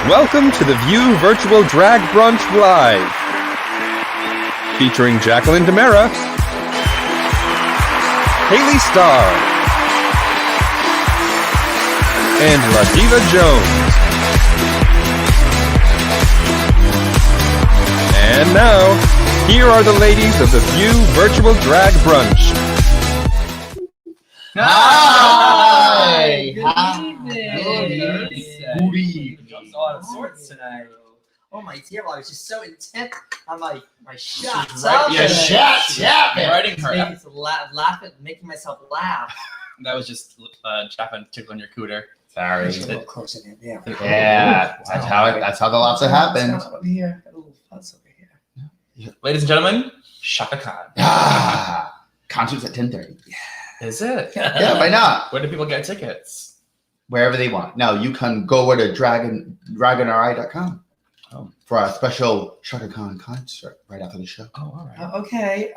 Welcome to the View Virtual Drag Brunch Live, featuring Jacqueline Demera, Haley Starr, and LaDiva Jones. And now, here are the ladies of the View Virtual Drag Brunch. Hi! Good evening. Good evening. A lot of sorts tonight. Oh my dear, I was just so intent on my shots. Yeah, shut up! Writing her. Making myself laugh. That was just Chappin tickling your cooter. Sorry. A little closer there. Yeah, that's how the laughs happen. Over here. Got a little fuzz over here. Ladies and gentlemen, Shaka Khan. Concerts at 10:30. Is it? Yeah, why not? Where do people get tickets? Wherever they want. Now you can go over to dragonri.com for a special Shaka Khan concert right after the show. Oh, all right. Okay,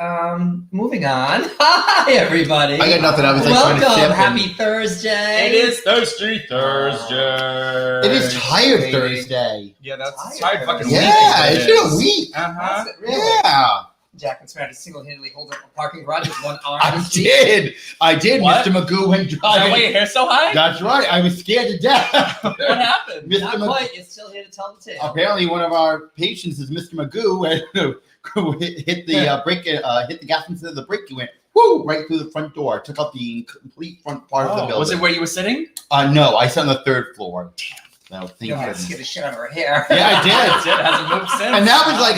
moving on. Hi, everybody. I got nothing. I was like trying to Welcome. ship Happy Thursday. It is Thursday. It is Tired Thursday. Yeah, that's Tired tired fucking Thursday. week. Yeah, it's been a week. Uh-huh. Really? Yeah. Jacqueline Smith single-handedly holds up a parking garage with one arm. I did. What? Mr. Magoo went Is that why driving. your hair's so high? That's right. I was scared to death. What happened? Mr. Not Magoo. quite. You're still here to tell the tale. Apparently, one of our patients is Mr. Magoo, and hit the brake, hit the gas instead of the brake. He went whoo right through the front door. Took out the complete front part of the building. Was it where you were sitting? No, I sat on the 3rd floor. No, thank God, goodness. scared the shit out of her hair. Yeah, I did. It hasn't moved since. And that was like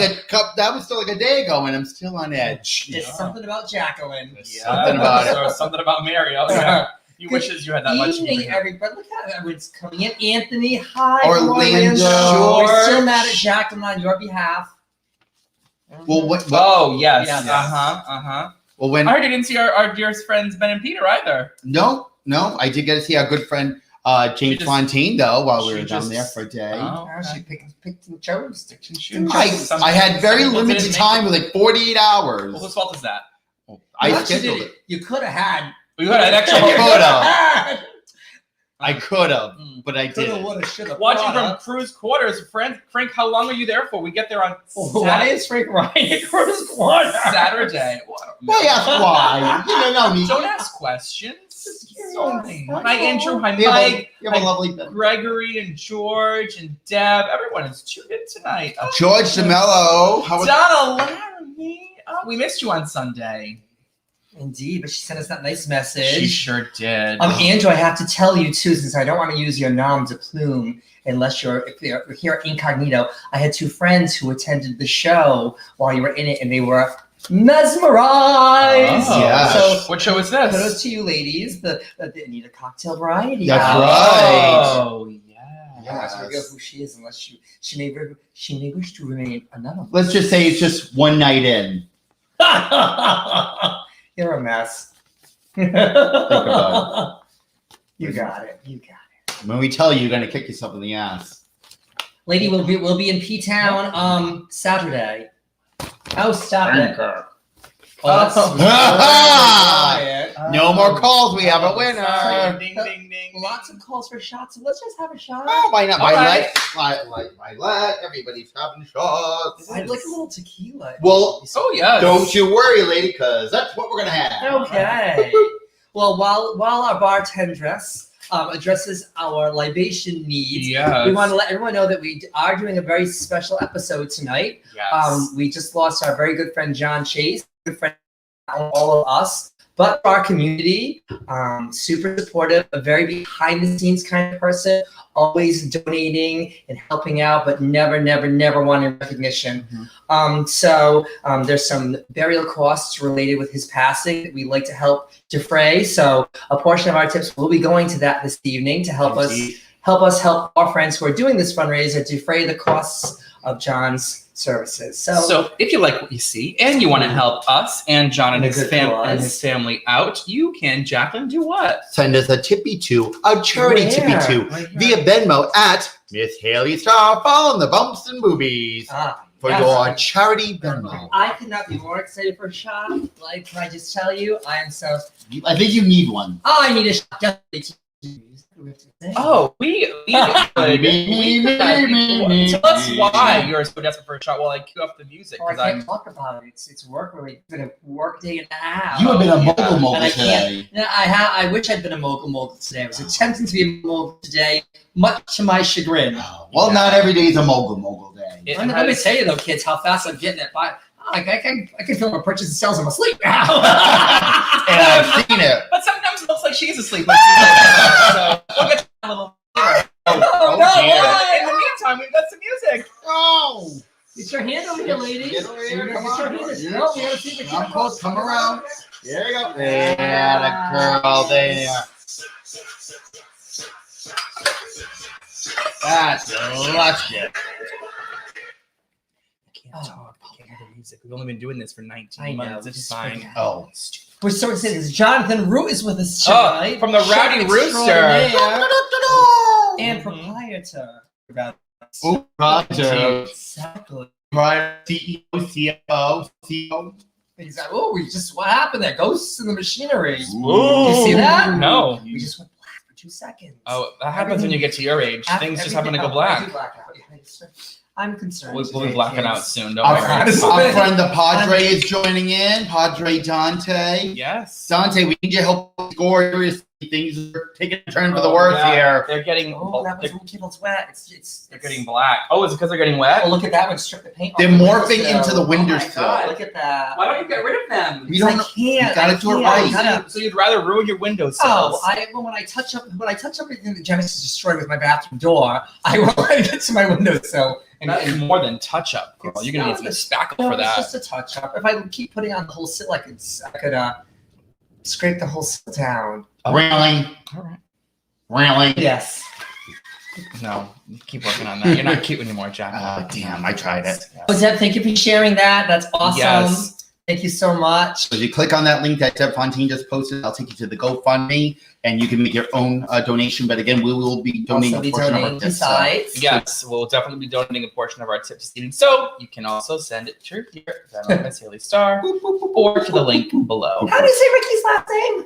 that was still like a day ago, and I'm still on edge. It's something about Jacqueline. Yeah, Something about it. Or something about Mary. Oh, yeah. You wishes you had that much. Evening, everybody. Look at everyone's coming in. Anthony, hi. Orlando. George. We're still mad at Jacqueline on your behalf. Well, what? Oh, yes. Yes. Well, when I heard you didn't see our dearest friends Ben and Peter either. no, I did get to see our good friend James just- Fontaine though while we she were down just- there for a day. Oh, She picked and chose. I had very limited time with like 48 hours. Well, whose fault is that? I What you scheduled did, it. you could have had. We had an extra. I could've. Had. I could have, Mm. but I Coulda, didn't. woulda, shoulda. Watching from coulda. Crew's quarters, Frank, how long are you there for? We get there on Why is Frank Ryan Cruz Corner? Saturday. Why ask why? You don't know me. Don't ask questions. So Hi, Andrew. Hi, You have Mike. you have a Hi, lovely Gregory and George and Deb. Everyone is tuned in tonight. Oh, George DeMello. How was Donna Laramie. Oh, we missed you on Sunday. Indeed, but she sent us that nice message. She sure did. Andrew, I have to tell you too, since I don't want to use your nom de plume unless you're here incognito. I had 2 friends who attended the show while you were in it, and they were mesmerized. Oh, Yes. So what show is kudos this? to you, ladies. The Anita Cocktail Variety. That's Hour. right. Oh, yeah. I'm not gonna reveal who she is unless she may wish to remain anonymous. Let's just say it's just one night in. You're a mess. about You got it. You got it. When we tell you, you're gonna kick yourself in the ass. Lady, we'll be in P Town Saturday. Oh, stop it. Oh, No more calls. We have a Sorry. winner. Ding, ding, ding. Lots of calls for shots. So let's just have a shot. Oh, why not? All right. Why let everybody's having shots? I'd like a little tequila. Well, Oh, yes. don't you worry, lady, because that's what we're gonna have. Okay. Well, while our bartendress addresses our libation needs, Yes. we want to let everyone know that we are doing a very special episode tonight. Yes. We just lost our very good friend John Chase, good friend of all of us, but our community, super supportive, a very behind the scenes kind of person, always donating and helping out, but never wanting recognition. So there's some burial costs related with his passing that we'd like to help defray. So a portion of our tips will be going to that this evening to help us help our friends who are doing this fundraiser defray the costs of John's services. So if you like what you see and you want to help us and John and A his, good cause. his family out, you can, Jacqueline, do what? Send us a tippy to a charity Where? tippy to Right here. via Venmo at Miss Haley Star following the bumps and movies for yes. your charity Venmo. I could not be more excited for a shot. Like, can I just tell you, I am so. I think you need one. Oh, I need a shot. Definitely. Oh, we could. Tell us why you're so desperate for a shot while I cue up the music. Oh, I Because can't talk about it. It's work. It's been a work day and a half. You have been a yeah. mogul And I today. No, I wish I'd been a mogul today. I was attempting to be a mogul today, much to my chagrin. Well, not every day is a mogul day. It Let me has- tell you though, kids, how fast I'm getting it. I can feel my purchase and sales in my sleep now. And I've seen it. But sometimes it looks like she's asleep. So we'll get to that a little later. Oh, no, dear. why? In the meantime, we've got some music. Oh, Get your hand over here, ladies. Get over here, Get come your on. hand over- Yes. No, we gotta see the Come camera. close, come around. There you go. There, the girl there. That's luscious. Can't talk. Can't hear the music. We've only been doing this for 19 I know, months. It's just fine. forget. Oh. We're so excited because Jonathan Root is with us Oh, tonight. from the Rowdy Chef Rooster. extraordinaire and Mhm. proprietor. About Oh, Roger. exactly. Prior CEO, CFO. Exactly. Oh, what happened there? Ghosts in the machinery. Ooh. You see that? No. We just went black for 2 seconds. Oh, that happens when you get to your age. Things just happen to go I black. do black out. Yeah, I'm concerned. We'll be blacking out soon. Don't Our worry. friend, It's our fine. friend the Padre is joining in. Padre Dante. Yes. Dante, we need your help score. Things are taking a turn for the worse Yeah, here. They're getting. Oh, that was Keeble's wet. They're getting black. Oh, is it because they're getting wet? Oh, look at that one. Strip the paint. They're off the morphing windowsill. into the Oh my windowsill. God, look at that. Why don't you get rid of them? We don't I know. can't. You gotta do it I right. can't. So you'd rather ruin your windowsills? Oh, when I touch up everything that Genesis destroyed with my bathroom door, I will get to my windowsill. That's more than touch up, girl. You're gonna need some spackle for It's that. just a touch up. If I keep putting on the whole sill, I could scrape the whole sill down. Really? All right. Really? Yes. No, keep working on that. You're not cute anymore, Jack. Damn, I tried it. Oh, Deb, thank you for sharing that. That's awesome. Yes. Thank you so much. So if you click on that link that Deb Fontaine just posted, I'll take you to the GoFundMe, and you can make your own donation. But again, we will be donating Also be a portion of our donating tips. besides. Yes, we'll definitely be donating a portion of our tip to Steven. So you can also send it to your Venmo, Miss Haley Star, or to the link below. How do you say Ricky's last name?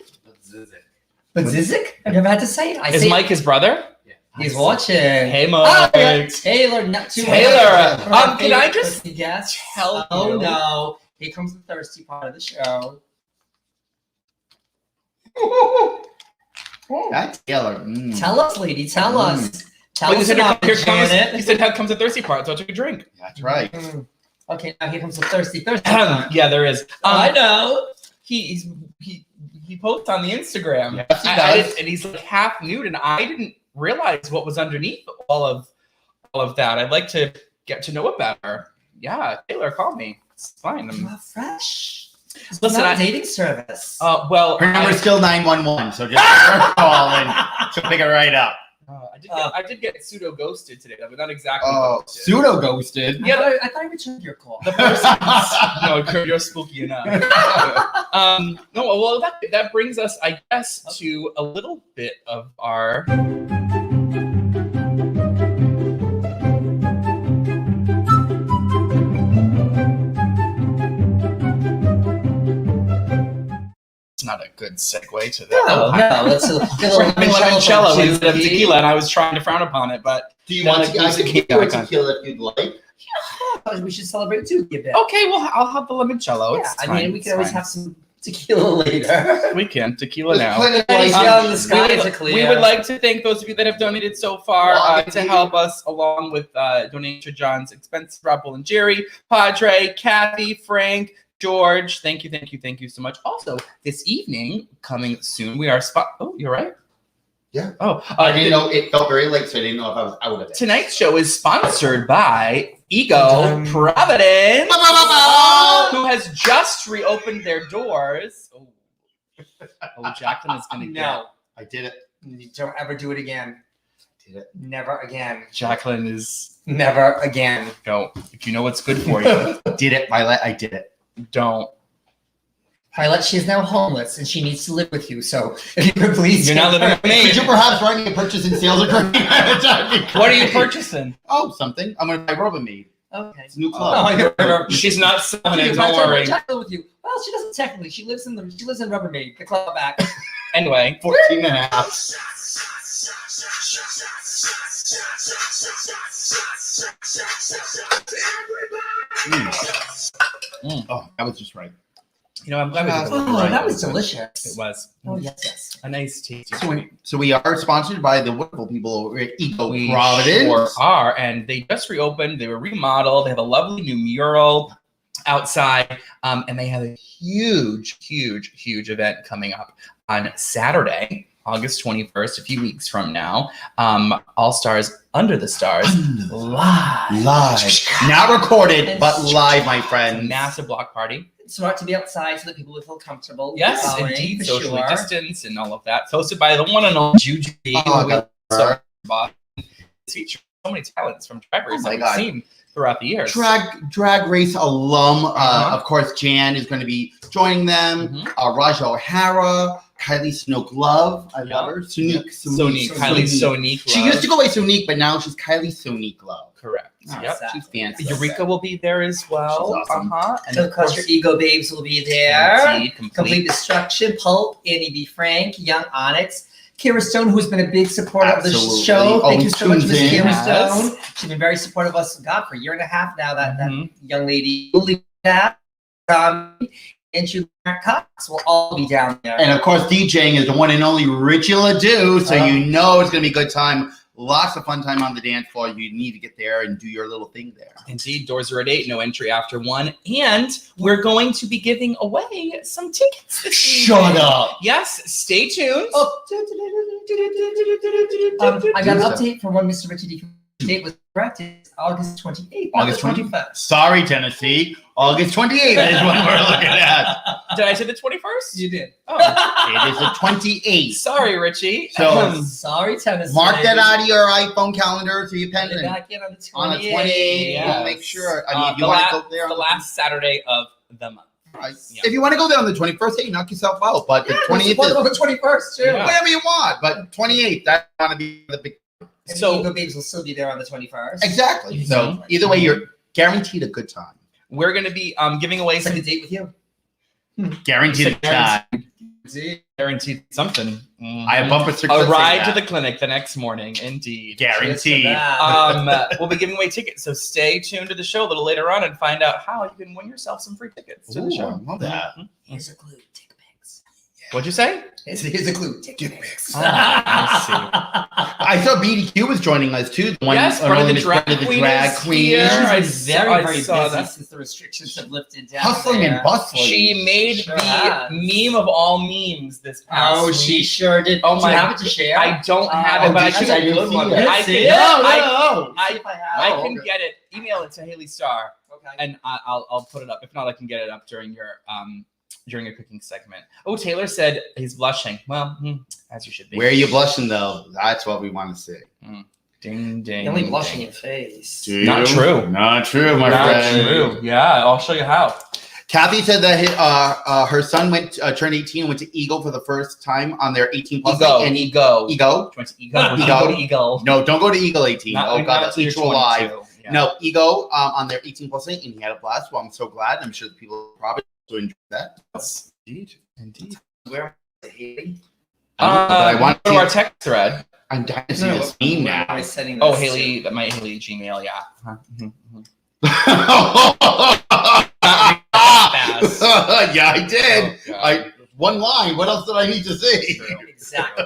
Bazizik? I've never had to say it. I Is say Mike his brother? He's watching. Hey, Oh, we got Mike. Taylor, not too Taylor, can I just guess? tell Oh you- no! Here comes the thirsty part of the show. That's Taylor. Mm. Tell us, lady. Tell us. Tell Wait, us you about said it, here Janet. comes the thirsty part. So I took a drink. That's right. Okay, now here comes the thirsty part. Yeah, there is. I know. He posts on the Instagram, Yes, he does. and he's like half nude, and I didn't realize what was underneath all of that. I'd like to get to know it better. Yeah, Taylor, call me. It's fine. You are fresh. It's Listen, not I- a dating service. Well, Her number's still 911, so just call and she'll pick it right up. I did get pseudo ghosted today, but not exactly. Oh, ghosted. pseudo ghosted. Yeah, I thought I returned your call. The person's no, Kurt, you're spooky enough. No, well, that brings us, I guess, to a little bit of our. It's not a good segue to that. No, that's a We're having limoncello from instead of Juicy. tequila, and I was trying to frown upon it, but Do you Yeah, want like to? I music can give came you a back on. tequila if you'd like. We should celebrate too a bit. okay, well, I'll have the limoncello. yeah, It's I fine, mean, we it's can always fine. have some tequila later. We can tequila now. There's plenty of Hey, places. John, the sky we, is would, clear. we would like to thank those of you that have donated so far Wow, to help us along with donating to John's expenses. Rob, Bull, and Jerry, Padre, Kathy, Frank, George. Thank you so much. Also, this evening, coming soon, we are Oh, you're right. Yeah. Oh, I didn't know it felt very late, so I didn't know if I was out of it. tonight's show is sponsored by Ego Dun. Providence, Ba-ba-ba-ba! who has just reopened their doors. Oh, Jacqueline is going to No, I did it. you don't ever do it again. Did it. Never again. Jacqueline is Never again. no. If you know what's good for you, Did it, Violet. I did it. don't. Violet, she is now homeless and she needs to live with you. So if you could please, You're not living with me. Could you perhaps write me a purchase and sales agreement? What are you purchasing? Oh, something. I'm going to buy Rubbermaid. Okay. It's a new Oh, club. I know. She's not selling it. Dude, Don't Violet, worry. Jacqueline with you. Well, she doesn't technically. She lives in Rubbermaid, the club back. Anyway, 14 and a half. Oh, that was just right. you know, I'm glad we did the Oh, right. that was delicious. It was Oh yes. a nice tasty. So we are sponsored by the wonderful people over at Ego We Providence. sure are, and they just reopened. They were remodeled. They have a lovely new mural outside, and they have a huge event coming up on Saturday, August 21st, a few weeks from now. All Stars Under the Stars live. Live. Not recorded, but live, my friend. Massive block party. It's smart to be outside so that people will feel comfortable. Yes, following, indeed. for Socially sure. distanced and all of that. Hosted by the one and only Juju. Oh, God. So Boston. It's featured so many talents from Drag Race Oh, my that we've God. seen throughout the years. Drag Race alum. Uh-huh. Of course, Jan is going to be joining them. Mhm. Raja O'Hara, Kylie Snook Love. I Yeah. love her. Sonique. Sonique. Kylie Sonique. She used to go by Sonique, but now she's Kylie Sonique Love. Correct. Oh, Yep. She's fancy. Eureka will be there as well. She's awesome. And So, of course, your ego babes will be there. Indeed, Complete Destruction, Pulp, Annie B. Frank, Young Onyx, Kira Stone, who's been a big supporter of the Absolutely. show. Thank you so much, tunes Miss in. Kira Yes. Stone. She's been very supportive of us, God, for a year and a half now. That Mhm. young lady, and Juliet Cox will all be down there. And of course, DJing is the one and only Richie LaDiva, so you know it's going to be a good time. Lots of fun time on the dance floor. You need to get there and do your little thing there. Indeed, doors are at 8, no entry after 1. And we're going to be giving away some tickets this Shut evening. up. Yes, stay tuned. I got an update from when Mr. Richie D. Date was correct. It's August 28th. August 25th. Sorry, Tennessee. August 28th is what we're looking at. Did I say the 21st? You did. Oh, It is the 28th. sorry, Richie. So Sorry, Tennessee. mark that out of your iPhone calendar so you pen Put it it. back in on the 28th. On the 28th, Yes. we'll make sure. I mean, The you want to go there the on last Saturday of the month. Right. Yeah. If you want to go there on the 21st, hey, knock yourself out. But the 28th What is about the 21st, too? Yeah. whatever you want. But 28th, that's going to be the big. And So- the Eagle Babes will still be there on the 21st. Exactly. So either way, you're guaranteed a good time. We're going to be giving away It's like some a date with you. Guaranteed a good time. guaranteed something. I have bumper stickers. A that say ride to that. the clinic the next morning, indeed. Guaranteed. We'll be giving away tickets, so stay tuned to the show a little later on and find out how you can win yourself some free tickets to the Ooh, show. I love that. Mhm. Here's a clue. Dick pics. What'd you say? Here's a clue. Dick Dick pics. Oh, I I saw BDQ was joining us too. The one Yes, not part of only the Miss drag Brenda, the queen drag is queen. here. She's I been saw- very, I very saw busy that. since the restrictions have lifted down Hustling there. and bustling. She made Sure the has. meme of all memes this past Oh, week. she sure did. Oh Do my- you have it to share? I don't have it, Oh, but I did she? can. I didn't see it. I Let's can- see it. No. I See if I have I it. can get it. Email it to Haley Starr, Okay. and I'll put it up. If not, I can get it up during your cooking segment. Oh, Taylor said he's blushing. Well, as you should be. Where are you blushing though? That's what we want to see. Ding ding. You only blush in ding. your face. Not true. Not true, my Not friend. true. Yeah, I'll show you how. Kathy said that her son turned 18 and went to Eagle for the first time on their 18 plus. Ego. And Ego. Ego? Went to Ego. Went to Ego. go to Ego. No, don't go to Eagle 18. Not- Oh not God, until that's you're Mutual Live. 22. Yeah. No, Ego on their 18 plus thing, and he had a blast. Well, I'm so glad. I'm sure the people probably also enjoy that. Indeed. Where is Haley? But I want go to to. our text thread. I'm dying to see this meme Where am I now. setting Oh, this Haley, my Haley Gmail, yeah. Yeah, I did. Oh, God. One line. What else did I need to say? True. to? Exactly.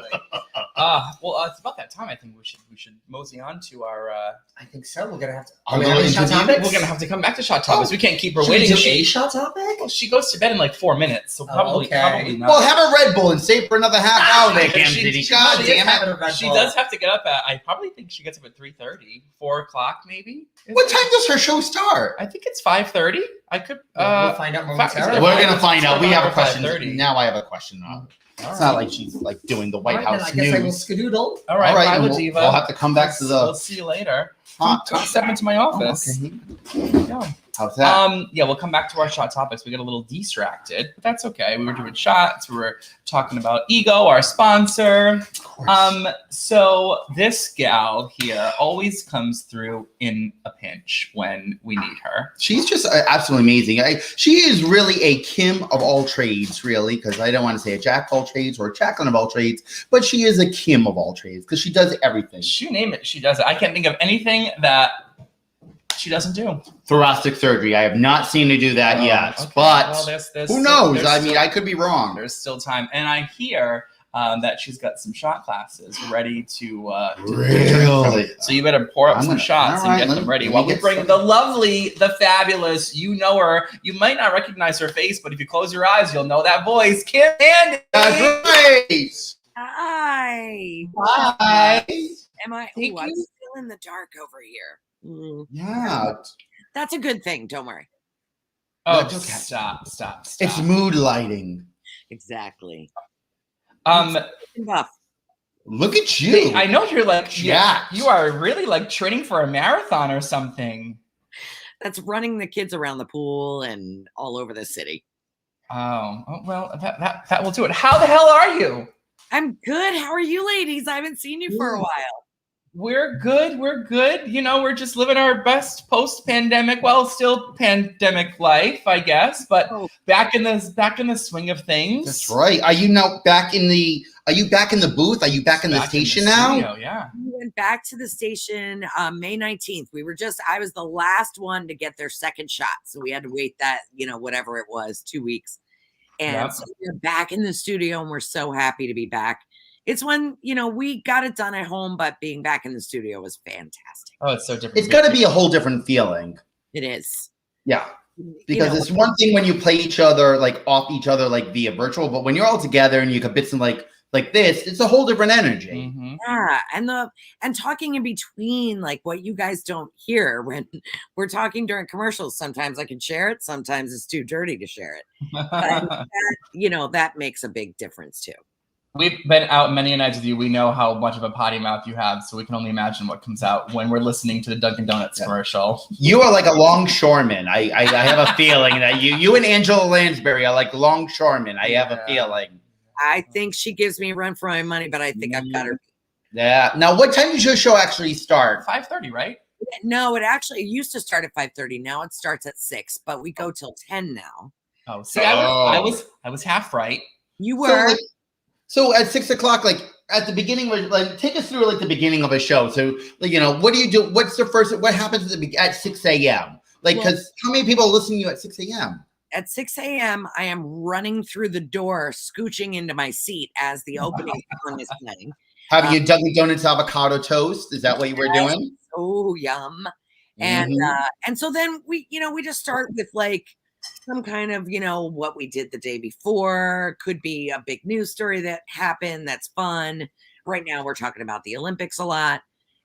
Well, it's about that time. I think we should mosey on to our. I think so. We're gonna have to. Our Are we little having shot interview? topics? We're gonna have to come back to shot topics. We can't keep her Should we waiting. do a shot topic? Well, she goes to bed in like 4 minutes, so probably okay. not. Well, have a Red Bull and stay for another half hour there, Cam She- City. she God She is damn having it. a Red She Bull. does have to get up at. I probably think she gets up at 3:30, 4 o'clock maybe. What time does her show start? I think it's 5:30. I could. We'll find out momentarily. We're gonna find out. We have a 5:30. question. Now I have a question. All It's not like she's like doing the White All right, House then I guess I will news. skedoodle. All right, bye, and LaDiva. we'll have to come back to We'll the. see you later. Huh? Come step into my office. Okay. Yeah. How's that? Yeah, we'll come back to our shot topics. We got a little distracted, but that's okay. We were doing shots. We were talking about Ego, our sponsor. Of course. So this gal here always comes through in a pinch when we need her. She's just absolutely amazing. She is really a Kim of all trades, really, because I don't want to say a Jack of all trades or a Jacqueline of all trades, but she is a Kim of all trades because she does everything. You name it, she does it. I can't think of anything that she doesn't do. Thoracic surgery. I have not seen her do that yet, Okay. but Well, there's who knows? there's I mean, still- I could be wrong. there's still time, and I hear that she's got some shot classes ready to Really? So you better pour up I'm some gonna- shots all right, and get let them me- ready let me while we get bring some. the lovely, the fabulous. You know her. You might not recognize her face, but if you close your eyes, you'll know that voice. Kim Zandy. That's right. Hi. Bye. Am I? Thank Ooh, I'm you. still in the dark over here. Yeah. That's a good thing. Don't worry. Oh, That's okay. stop. It's mood lighting. Exactly. Hey, Look at you. I know you're like Jacked. you are really like training for a marathon or something. That's running the kids around the pool and all over the city. Oh well, that will do it. How the hell are you? I'm good. How are you, ladies? I haven't seen you for a while. We're good. We're good. You know, we're just living our best post-pandemic, well, still pandemic life, I guess, but back in the swing of things. That's right. Are you now back in the? Are you back in the booth? Are you back in the station now? Studio, yeah. We went back to the station May 19th. I was the last one to get their second shot. So we had to wait that, whatever it was, 2 weeks. And so we're back in the studio and we're so happy to be back. It's when, we got it done at home, but being back in the studio was fantastic. Oh, it's so different. It's got to be a whole different feeling. It is. Yeah. Because it's one thing when you play each other, like off each other, like via virtual, but when you're all together and you can bits and like this, it's a whole different energy. Mm-hmm. Yeah, and talking in between, like what you guys don't hear when we're talking during commercials. Sometimes I can share it, sometimes it's too dirty to share it. But that makes a big difference too. We've been out many nights with you. We know how much of a potty mouth you have, so we can only imagine what comes out when we're listening to the Dunkin' Donuts commercial. You are like a longshoreman. I have a feeling that you and Angela Lansbury are like longshoremen. I have a feeling. I think she gives me a run for my money, but I think I've got her. Yeah. Now, what time does your show actually start? 5:30, right? No, it used to start at 5:30. Now it starts at 6, but we go till 10 now. Oh, see, I was half right. You were. So at 6 o'clock, like at the beginning, take us through like the beginning of a show. So, what do you do? What's the first? What happens at 6 a.m.? Like, because how many people listen to you at 6 a.m.? At 6 a.m., I am running through the door, scooching into my seat as the opening song is playing. Have you Dunkin' Donuts avocado toast? Is that what you were doing? Oh, yum. And so then we just start with like some kind of, what we did the day before. Could be a big news story that happened that's fun. Right now we're talking about the Olympics a lot.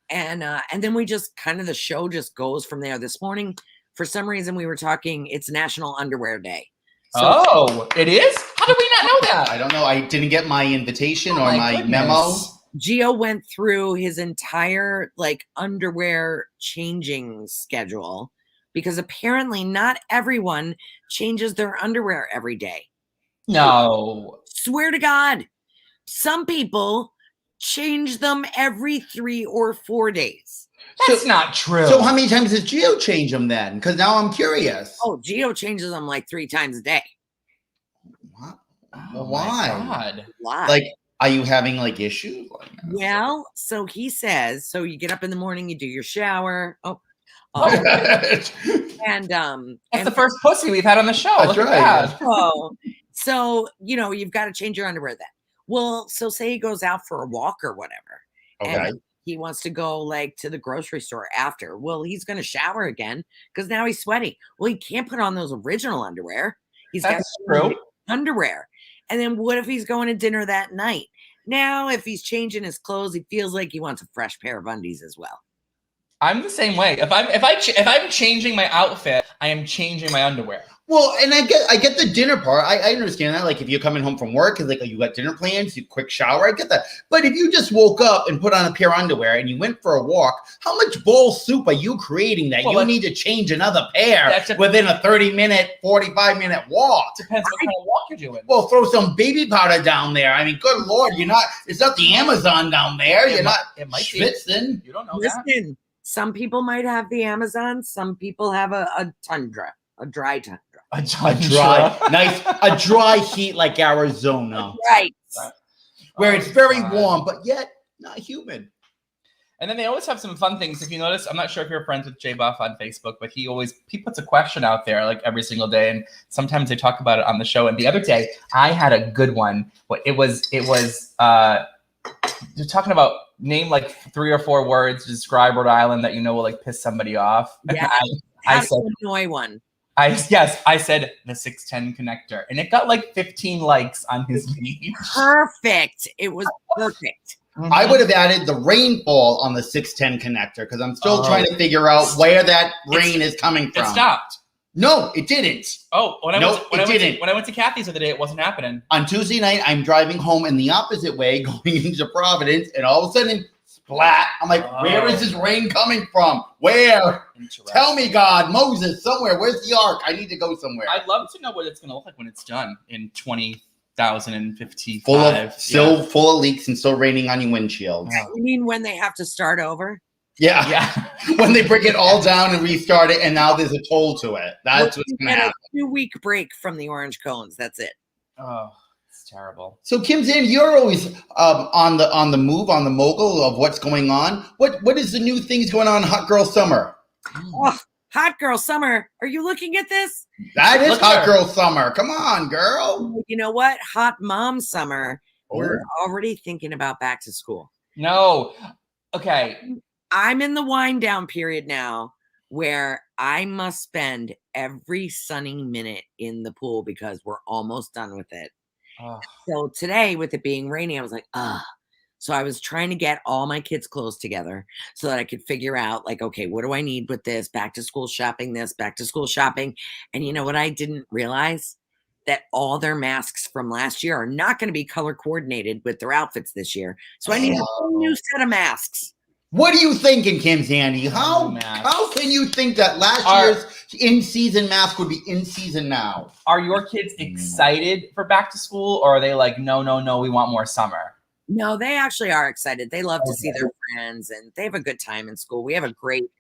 And then we just the show just goes from there. This morning, for some reason, we were talking, it's National Underwear Day. So, it is? How did we not know that? I don't know. I didn't get my invitation or my memo. Gio went through his entire underwear changing schedule because apparently not everyone changes their underwear every day. No. Swear to God. Some people change them every 3 or 4 days. That's not true. So how many times does Gio change them then? Because now I'm curious. Oh, Gio changes them like 3 times a day. What? Oh, why? God. Why? Like, are you having issues? Well, so he says, so you get up in the morning, you do your shower. That's the first pussy we've had on the show. That's right. So, you've got to change your underwear then. Well, so say he goes out for a walk or whatever. Okay. And he wants to go to the grocery store after. Well, he's going to shower again because now he's sweaty. Well, he can't put on those original underwear. He's got underwear. And then what if he's going to dinner that night? Now, if he's changing his clothes, he feels like he wants a fresh pair of undies as well. I'm the same way. If I'm changing my outfit, I am changing my underwear. Well, and I get the dinner part. I understand that. Like if you're coming home from work, because you got dinner plans, you quick shower. I get that. But if you just woke up and put on a pair of underwear and you went for a walk, how much bowl soup are you creating that you need to change another pair within a 30-minute, 45-minute walk? Depends what kind of walk you're doing. Well, throw some baby powder down there. I mean, good Lord, it's not the Amazon down there. You're not schwitzing. You don't know that. Some people might have the Amazon. Some people have a tundra, a dry tundra. A dry heat like Arizona. Right. Where it's very warm, but yet not humid. And then they always have some fun things. If you notice, I'm not sure if you're friends with Jay Buff on Facebook, but he puts a question out there every single day. And sometimes they talk about it on the show. And the other day I had a good one. It was you're talking about name 3 or 4 words to describe Rhode Island that will piss somebody off. Yeah. I said annoy one. I said the 610 connector, and it got 15 likes on his page. Perfect. It was perfect. I would have added the rainfall on the 610 connector because I'm still trying to figure out where that rain is coming from. It stopped. No, it didn't. Oh, when I went to Kathy's the other day, it wasn't happening. On Tuesday night, I'm driving home in the opposite way, going into Providence, and all of a sudden, splat. I'm like, where is this rain coming from? Where? Tell me, God, Moses, somewhere. Where's the ark? I need to go somewhere. I'd love to know what it's going to look like when it's done in 20 1,055. Full of leaks and still raining on your windshield. You mean when they have to start over? Yeah. Yeah. When they break it all down and restart it, and now there's a toll to it. That's what's going to happen. A 2-week break from the orange cones. That's it. Oh, it's terrible. So Kim Zandy, you're always on the move, on the mogul of what's going on. What is the new things going on in Hot Girl Summer? Oh, Hot Girl Summer. Are you looking at this? That is Look Hot there. Girl Summer. Come on, girl. You know what? Hot Mom Summer. Oh. We're already thinking about back to school. No. Okay. I'm in the wind down period now where I must spend every sunny minute in the pool because we're almost done with it. Oh. So today, with it being rainy, I was like, So I was trying to get all my kids' clothes together so that I could figure out, like, okay, what do I need with this? Back to school shopping, back to school shopping. And you know what I didn't realize? That all their masks from last year are not going to be color coordinated with their outfits this year. So I need a whole new set of masks. What are you thinking, Kim Zandy? How can you think that last year's in-season mask would be in season now? Are your kids excited for back to school, or are they like, no, we want more summer? No, they actually are excited. They love to see their friends, and they have a good time in school. We have a great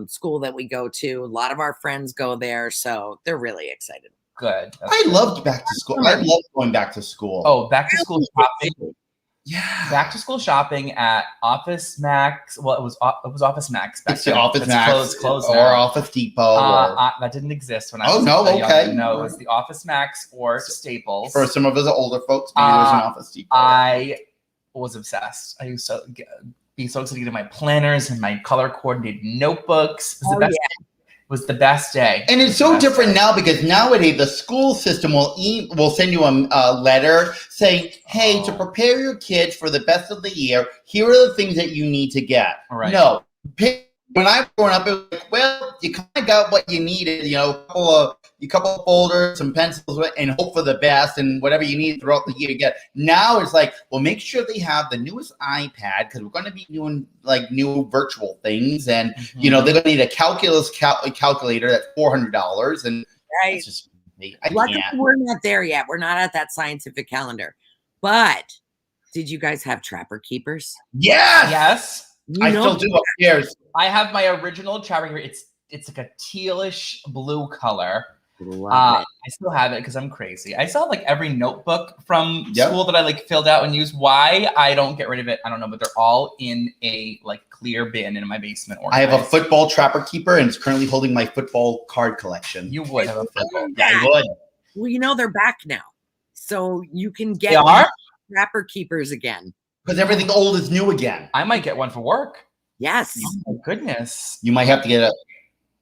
school that we go to. A lot of our friends go there, so they're really excited. Good. I loved back to school. I love going back to school. Oh, back to school shopping. Yeah, back to school shopping at Office Max. Well, it was Office Max. It's the Office Max closed or now. Office Depot. That didn't exist when I was okay. No, it was the Office Max or Staples. For some of us older folks, maybe there's an Office Depot. I was obsessed. I used to be so excited to get my planners and my color coordinated notebooks. It was the best. It was the best day. And it's so different now because nowadays the school system will send you a letter saying, hey, to prepare your kids for the best of the year, here are the things that you need to get. Right. No. When I was growing up, it was like, well, you kind of got what you needed, a couple of folders, some pencils, and hope for the best, and whatever you need throughout the year you get. Now it's like, well, make sure they have the newest iPad because we're going to be doing like new virtual things, and they're going to need a calculus calculator that's $400, and right. Just, Luckily, we're not there yet. We're not at that scientific calendar. But did you guys have Trapper Keepers? Yes. I still do upstairs. I have my original Trapper Keeper. It's like a tealish blue color. Love it. I still have it because I'm crazy. I still have like every notebook from school that I like filled out and used. Why I don't get rid of it, I don't know, but they're all in a like clear bin in my basement. Organized. I have a football Trapper Keeper and it's currently holding my football card collection. You would have a football. Yeah, I would. Well, they're back now, so you can get Trapper Keepers again. Because everything old is new again. I might get one for work. Yes. Oh my goodness. You might have to get a.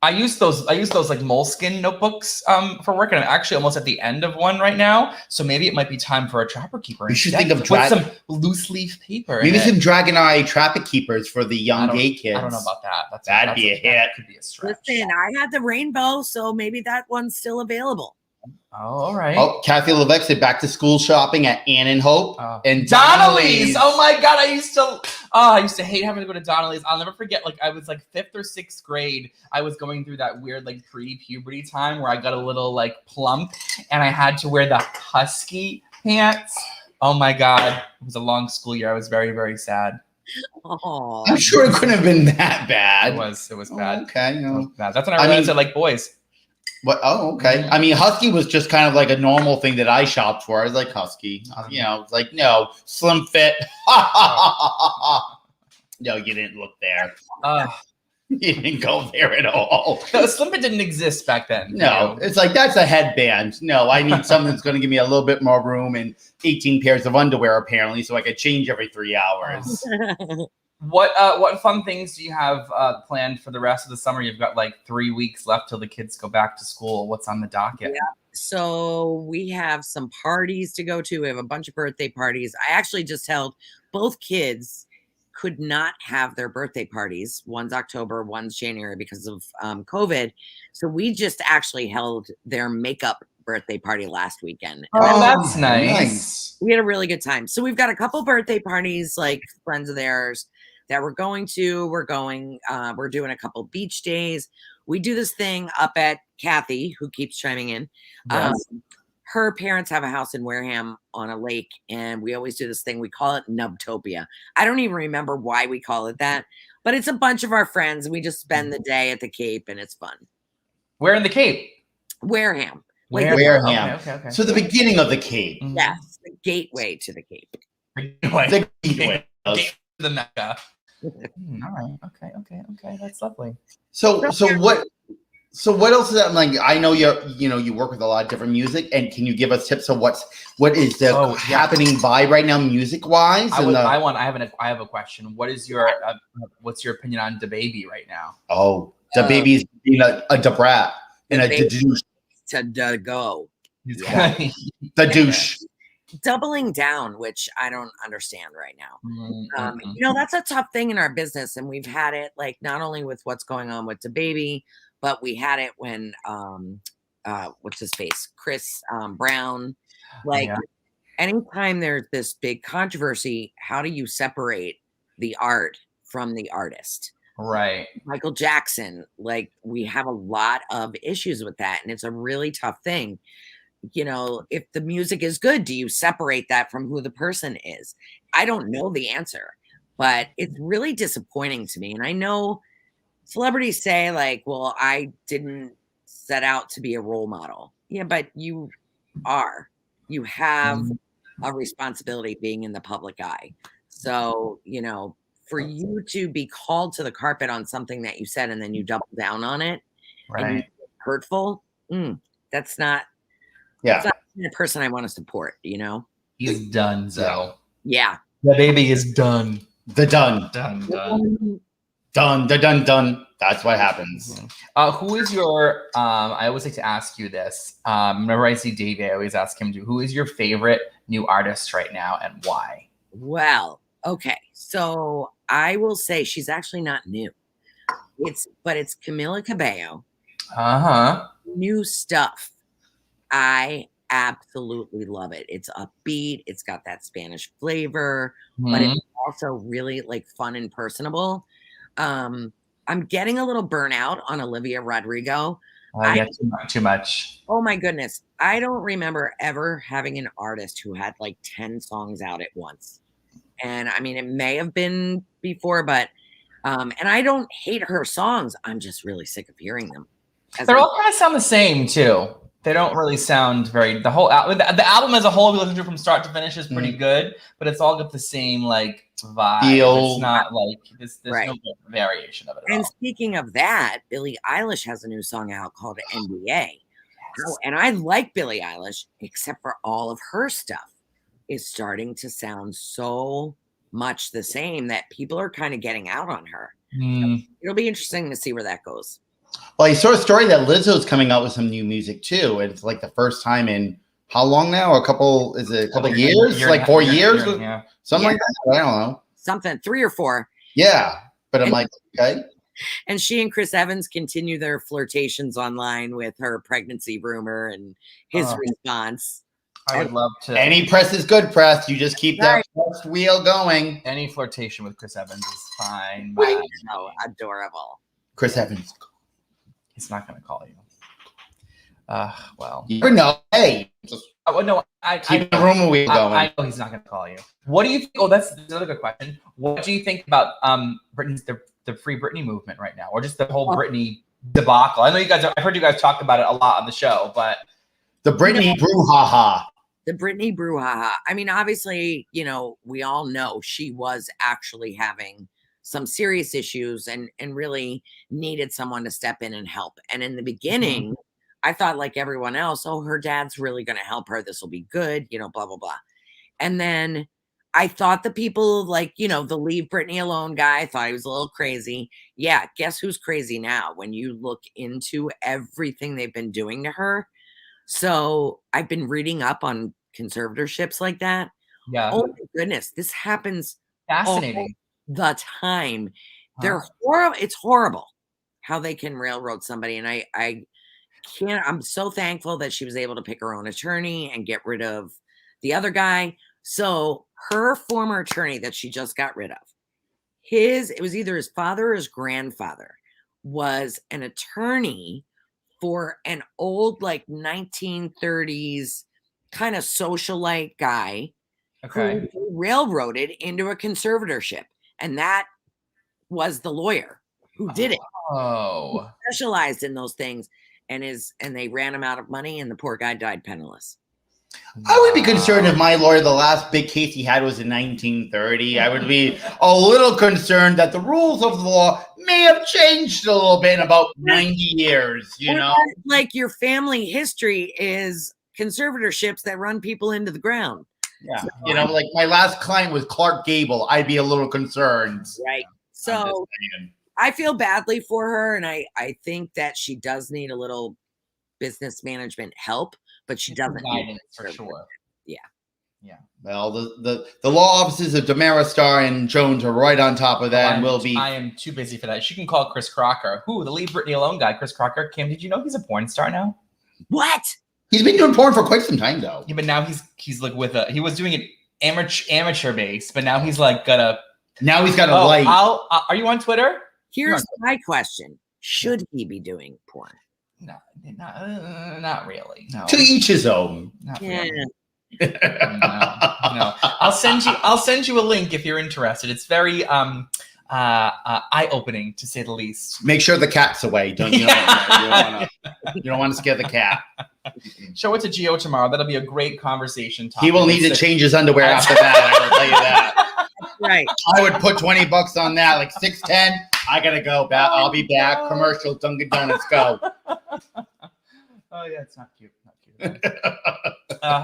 I use those like moleskin notebooks for work, and I'm actually almost at the end of one right now. So maybe it might be time for a Trapper Keeper. You should think of with some loose leaf paper. Maybe some Dragon Eye Trapper Keepers for the young gay kids. I don't know about that. That'd be a hit. That could be a stretch. Listen, I had the rainbow, so maybe that one's still available. Oh, all right. Oh, Kathy Levesque said back to school shopping at Ann and Hope and Donnelly's. Oh my God, I used to hate having to go to Donnelly's. I'll never forget. Like I was like 5th or 6th grade. I was going through that weird like pre-puberty time where I got a little like plump, and I had to wear the husky pants. Oh my God, it was a long school year. I was very, very sad. Oh, I'm sure it couldn't have been that bad. It was bad. Okay, It was bad. That's when I realized I like boys. What? Oh, okay. I mean, Husky was just kind of like a normal thing that I shopped for. I was like Husky. It's like, no, slim fit. No, you didn't look there. You didn't go there at all. No, slim fit didn't exist back then. No, it's like, that's a headband. No, I need something that's going to give me a little bit more room and 18 pairs of underwear, apparently, so I could change every 3 hours. What fun things do you have planned for the rest of the summer? You've got like 3 weeks left till the kids go back to school. What's on the docket? Yeah. So we have some parties to go to. We have a bunch of birthday parties. I actually just held both kids could not have their birthday parties. One's October, one's January because of COVID. So we just actually held their makeup birthday party last weekend. Oh, that's nice. We had a really good time. So we've got a couple birthday parties, like friends of theirs that we're going to. We're doing a couple beach days. We do this thing up at Kathy, who keeps chiming in. Yes. her parents have a house in Wareham on a lake, and we always do this thing. We call it Nubtopia. I don't even remember why we call it that, but it's a bunch of our friends, and we just spend the day at the Cape, and it's fun. Where in the Cape? Wareham. Wareham. Okay. So the beginning of the Cape. Yes, the gateway to the Cape. The gateway. Gateway to the Mecca. All right. Okay. That's lovely. So what else is that? Like, I know you work with a lot of different music, and can you give us tips of what is the happening vibe right now, music wise? I have a question. What is your what's your opinion on DaBaby right now? Oh, DaBaby's being a Debrat and a douche. To go. Yeah. The douche. Doubling down, which I don't understand right now. Mm-hmm. That's a tough thing in our business, and we've had it like not only with what's going on with DaBaby, but we had it when what's his face, Chris Brown. Like, anytime there's this big controversy, how do you separate the art from the artist? Right. Michael Jackson, like, we have a lot of issues with that, and it's a really tough thing. If the music is good, do you separate that from who the person is? I don't know the answer, but it's really disappointing to me. And I know celebrities say, like, well, I didn't set out to be a role model. Yeah, but you are. You have a responsibility being in the public eye. So, for you to be called to the carpet on something that you said and then you double down on it, and you're hurtful, that's not. Yeah. That's not the person I want to support, He's done, Zoe. Yeah. DaBaby is done. Done. That's what happens. Who is your I always like to ask you this. Whenever I see Davey, I always ask him who is your favorite new artist right now and why? Well, okay. So I will say she's actually not new. It's Camila Cabello. New stuff. I absolutely love it. It's upbeat. It's got that Spanish flavor, but it's also really like fun and personable. I'm getting a little burnout on Olivia Rodrigo. Too much. Oh my goodness. I don't remember ever having an artist who had like 10 songs out at once. And I mean, it may have been before, but and I don't hate her songs. I'm just really sick of hearing them. They're all kind of sound the same too. They don't really sound very. The album as a whole, we listen to from start to finish, is pretty good, but it's all got the same like vibe. It's not like there's no variation of it. And speaking of that, Billie Eilish has a new song out called NBA. Yes. And I like Billie Eilish, except for all of her stuff is starting to sound so much the same that people are kind of getting out on her. So it'll be interesting to see where that goes. Well, I saw a story that Lizzo's coming out with some new music too, and it's like the first time in how long now? A couple years? Like 4 years? Something like that. I don't know. Something 3 or 4. Yeah, but I'm like, okay. And she and Chris Evans continue their flirtations online with her pregnancy rumor and his response. I would love to. Any press is good press. You just keep that press wheel going. Any flirtation with Chris Evans is fine. So adorable. Chris Evans. He's not going to call you. Well. You never know. Hey. No, keep the rumor wheel going. I know he's not going to call you. What do you think? Oh, that's another good question. What do you think about Britney's the Free Britney movement right now, or just the whole Britney debacle? I know you guys. I heard you guys talk about it a lot on the show, but the Britney brouhaha. The Britney brouhaha. I mean, obviously, we all know she was actually having some serious issues and really needed someone to step in and help. And in the beginning, I thought like everyone else, oh, her dad's really going to help her. This will be good, blah, blah, blah. And then I thought the people like, the leave Britney alone guy, I thought he was a little crazy. Yeah. Guess who's crazy now when you look into everything they've been doing to her? So I've been reading up on conservatorships like that. Yeah. Oh my goodness. This happens. Fascinating. The time. They're horrible. It's horrible how they can railroad somebody. And I can't, I'm so thankful that she was able to pick her own attorney and get rid of the other guy. So her former attorney that she just got rid of, it was either his father or his grandfather was an attorney for an old like 1930s kind of socialite guy Okay. who railroaded into a conservatorship. And that was the lawyer who did it. Oh. He specialized in those things and they ran him out of money and the poor guy died penniless. I would be concerned if my lawyer, the last big case he had was in 1930. I would be a little concerned that the rules of the law may have changed a little bit in about 90 years, you know? Like your family history is conservatorships that run people into the ground. Yeah. You know, like my last client was Clark Gable. I'd be a little concerned. Right. So I feel badly for her. And I think that she does need a little business management help, but she doesn't guidance for sure. Yeah. Yeah. Well, the law offices of Damara Starr and Jones are right on top of that, and will be. I am too busy for that. She can call Chris Crocker. Who? The Leave Britney Alone guy, Chris Crocker. Kim, did you know he's a porn star now? What? He's been doing porn for quite some time, though. Yeah, but now he's like with he was doing it amateur base, but now he's like got a. Now he's got a light. Are you on Twitter? Here's my question: should he be doing porn? No, not really. No. To each his own. Not really. No. I'll send you a link if you're interested. It's very eye-opening to say the least. Make sure the cat's away. Don't you? You don't want to scare the cat. Show it to Gio tomorrow. That'll be a great conversation topic. He will need to change his underwear after that. I will tell you that. Right. I would put $20 on that, like 6:10. I gotta go back. I'll be back. Commercial, Dunkin' Donuts, go. Oh yeah, it's not cute.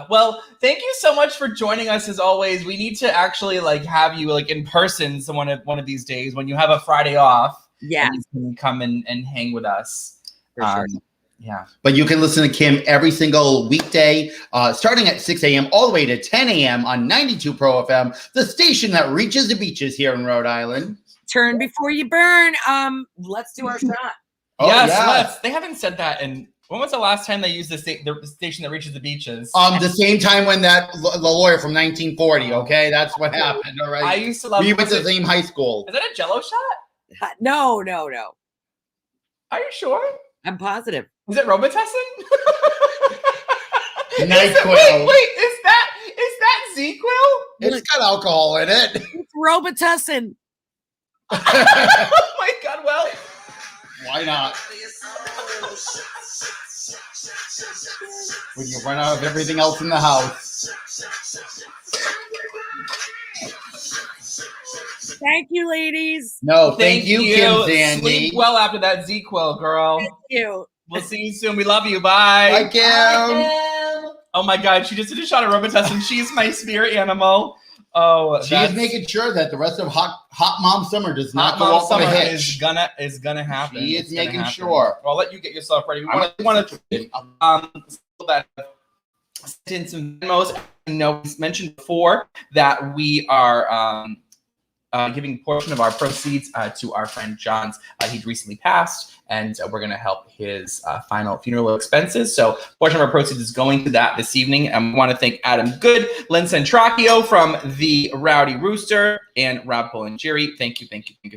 Well, thank you so much for joining us as always. We need to actually have you in person one of these days when you have a Friday off. Yeah, and you can come and hang with us. For sure. Yeah. But you can listen to Kim every single weekday, starting at 6 a.m. all the way to 10 a.m. on 92 Pro FM, the station that reaches the beaches here in Rhode Island. Turn before you burn. Let's do our shot. Oh, yes, yeah. let's. They haven't said that in. When was the last time they used the station that reaches the beaches? The same time when the lawyer from 1940. Okay, that's what happened. All right. I used to love. We went to the same high school. Is that a Jello shot? No. Are you sure? I'm positive. Is it Robitussin? NyQuil. Wait, is that Z-Quil? It's got alcohol in it. It's Robitussin. Oh my God! Well, why not? When you run out of everything else in the house. Thank you, ladies. No, thank you, Kim Zandy. Sleep well after that Z-Quil, girl. Thank you. We'll see you soon. We love you. Bye. Bye, Kim. Oh my God, she just did a shot of Robitussin. She's my spirit animal. Oh, she's making sure that the rest of Hot Mom Summer does not go Mom off on a Summer hitch. is gonna happen. She is making sure. Well, I'll let you get yourself ready. We want to that send in some Venmos. I know we mentioned before that we are giving a portion of our proceeds to our friend John's. He'd recently passed, and we're going to help his final funeral expenses. So a portion of our proceeds is going to that this evening. And we want to thank Adam Good, Lynn Centracchio from the Rowdy Rooster, and Rob Polingeri. Thank you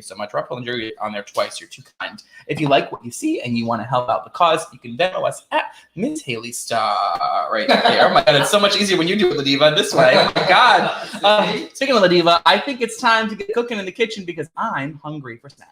so much. Rob Polingeri on there twice. You're too kind. If you like what you see and you want to help out the cause, you can Venmo us at Miss Haley Star right there. Oh my God, it's so much easier when you do it, LaDiva, this way. Oh my God. Speaking of LaDiva, I think it's time to get cooking in the kitchen because I'm hungry for snacks.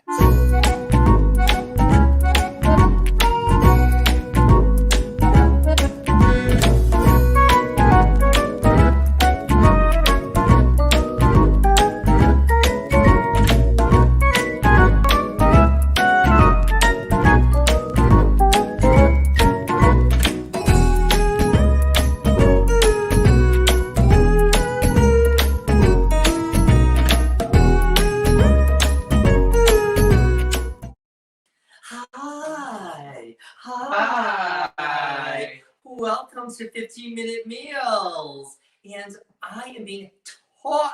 Hi. Welcome to 15-Minute Meals. And I am being taught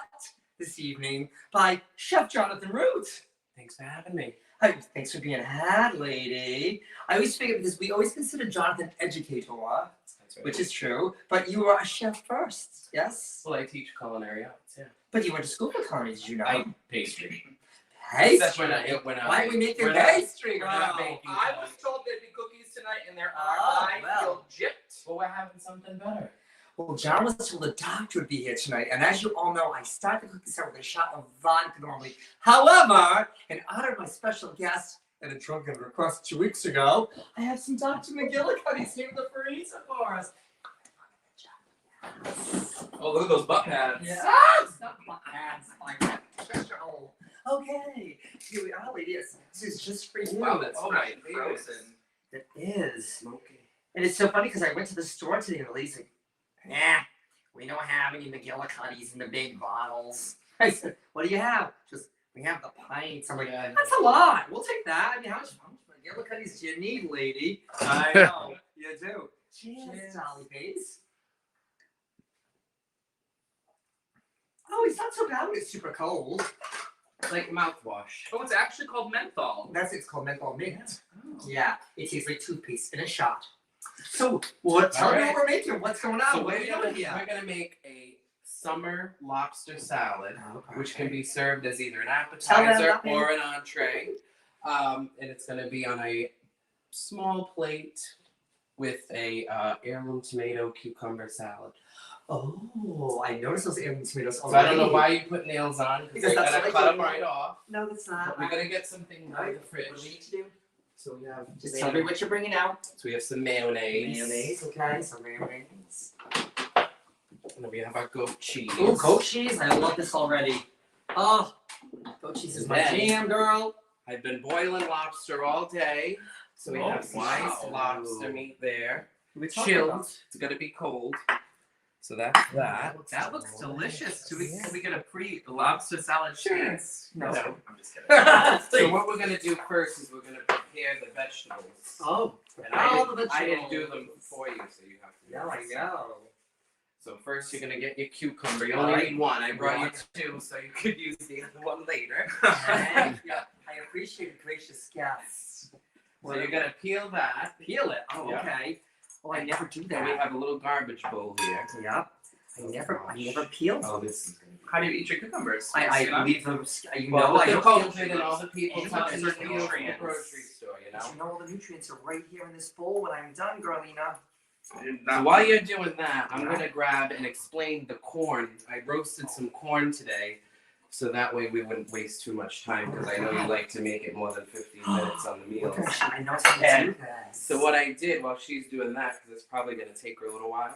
this evening by Chef Jonathan Root. Thanks for having me. Hi, thanks for being a hat lady. I always figure because we always consider Jonathan educator, which is true, but you are a chef first, yes? Well, I teach culinary arts, yeah. But you went to school for culinary, did you know? I pastry. Pastry? That's when Why are we making we're pastry? not baking. I was told there'd be cookies tonight, and there are. Oh, I well. feel gypped. Well, we're having something better. Well, John was told the doctor would be here tonight, and as you all know, I start the cookie set with a shot of vodka normally. However, in honor of my special guest and a drunken request 2 weeks ago, I have some Dr. McGillicuddy's here in the freezer for us. Oh, look at those butt pads. Yes! Not my ass, my special. Okay, here we are, ladies. This is just for you. Wow, that's Oh, fresh and my frozen. It is. Smoky. And it's so funny because I went to the store today and the lady's like, "Nah, we don't have any McGillicuddy's in the big bottles." I said, "What do you have?" Just, "We have the pints." I'm like, "That's a lot. We'll take that." I mean, how much McGillicuddy's do you need, lady? I know. You do. Cheers, Dolly Face. Oh, it's not so bad when it's super cold. Like mouthwash. Oh, it's actually called menthol. It's called menthol mint. Oh. Yeah, it tastes like toothpaste in a shot. So, tell me what we're making. What's going on? So what are you doing here? we're gonna make a summer lobster salad, which can be served as either an appetizer or an entree. And it's gonna be on a small plate with a heirloom tomato cucumber salad. Oh, I noticed those heirloom tomatoes So already. I don't know why you put nails on Because they're that's gonna what cut I them do. right off. No, that's not. But we're gonna get something out of the fridge. What do we need to do? So we have Just tell me what you're bringing out. So we have some mayonnaise. Mayonnaise, okay. Some mayonnaise. And then we have our goat cheese. Oh, goat cheese. I love this already. Oh, goat cheese is my Then- jam, girl. I've been boiling lobster all day. So we have sliced lobster meat there. Chilled. It's gonna be cold. So that's that. That looks delicious. Can we get a pre-lobster salad chance? No. I'm just kidding. So what we're gonna do first is we're gonna prepare the vegetables. Oh, And all the I didn't vegetables. do them for you, so you have to. There I go. So first you're gonna get your cucumber. You only need one. I brought you two, so you could use the other one later. Thank you. I appreciate it, gracious guests. So you're gonna peel that. Peel it. Oh, Yeah. okay. Oh, I never do Then we that. have a little garbage bowl here. Yep. I never peel. Oh, this is gonna be. How do you eat your cucumbers? I leave them. You Well, know, with I the don't COVID peel and all the people You touching put the the meals in the nutrients. grocery store, you But know. you know, all the nutrients are right here in this bowl when I'm done, girlina. So while you're doing that, I'm gonna grab and explain the corn. I roasted some corn today, so that way we wouldn't waste too much time because I know you like to make it more than 15 minutes on the meals. I know how to do And this. So what I did while she's doing that, because it's probably gonna take her a little while,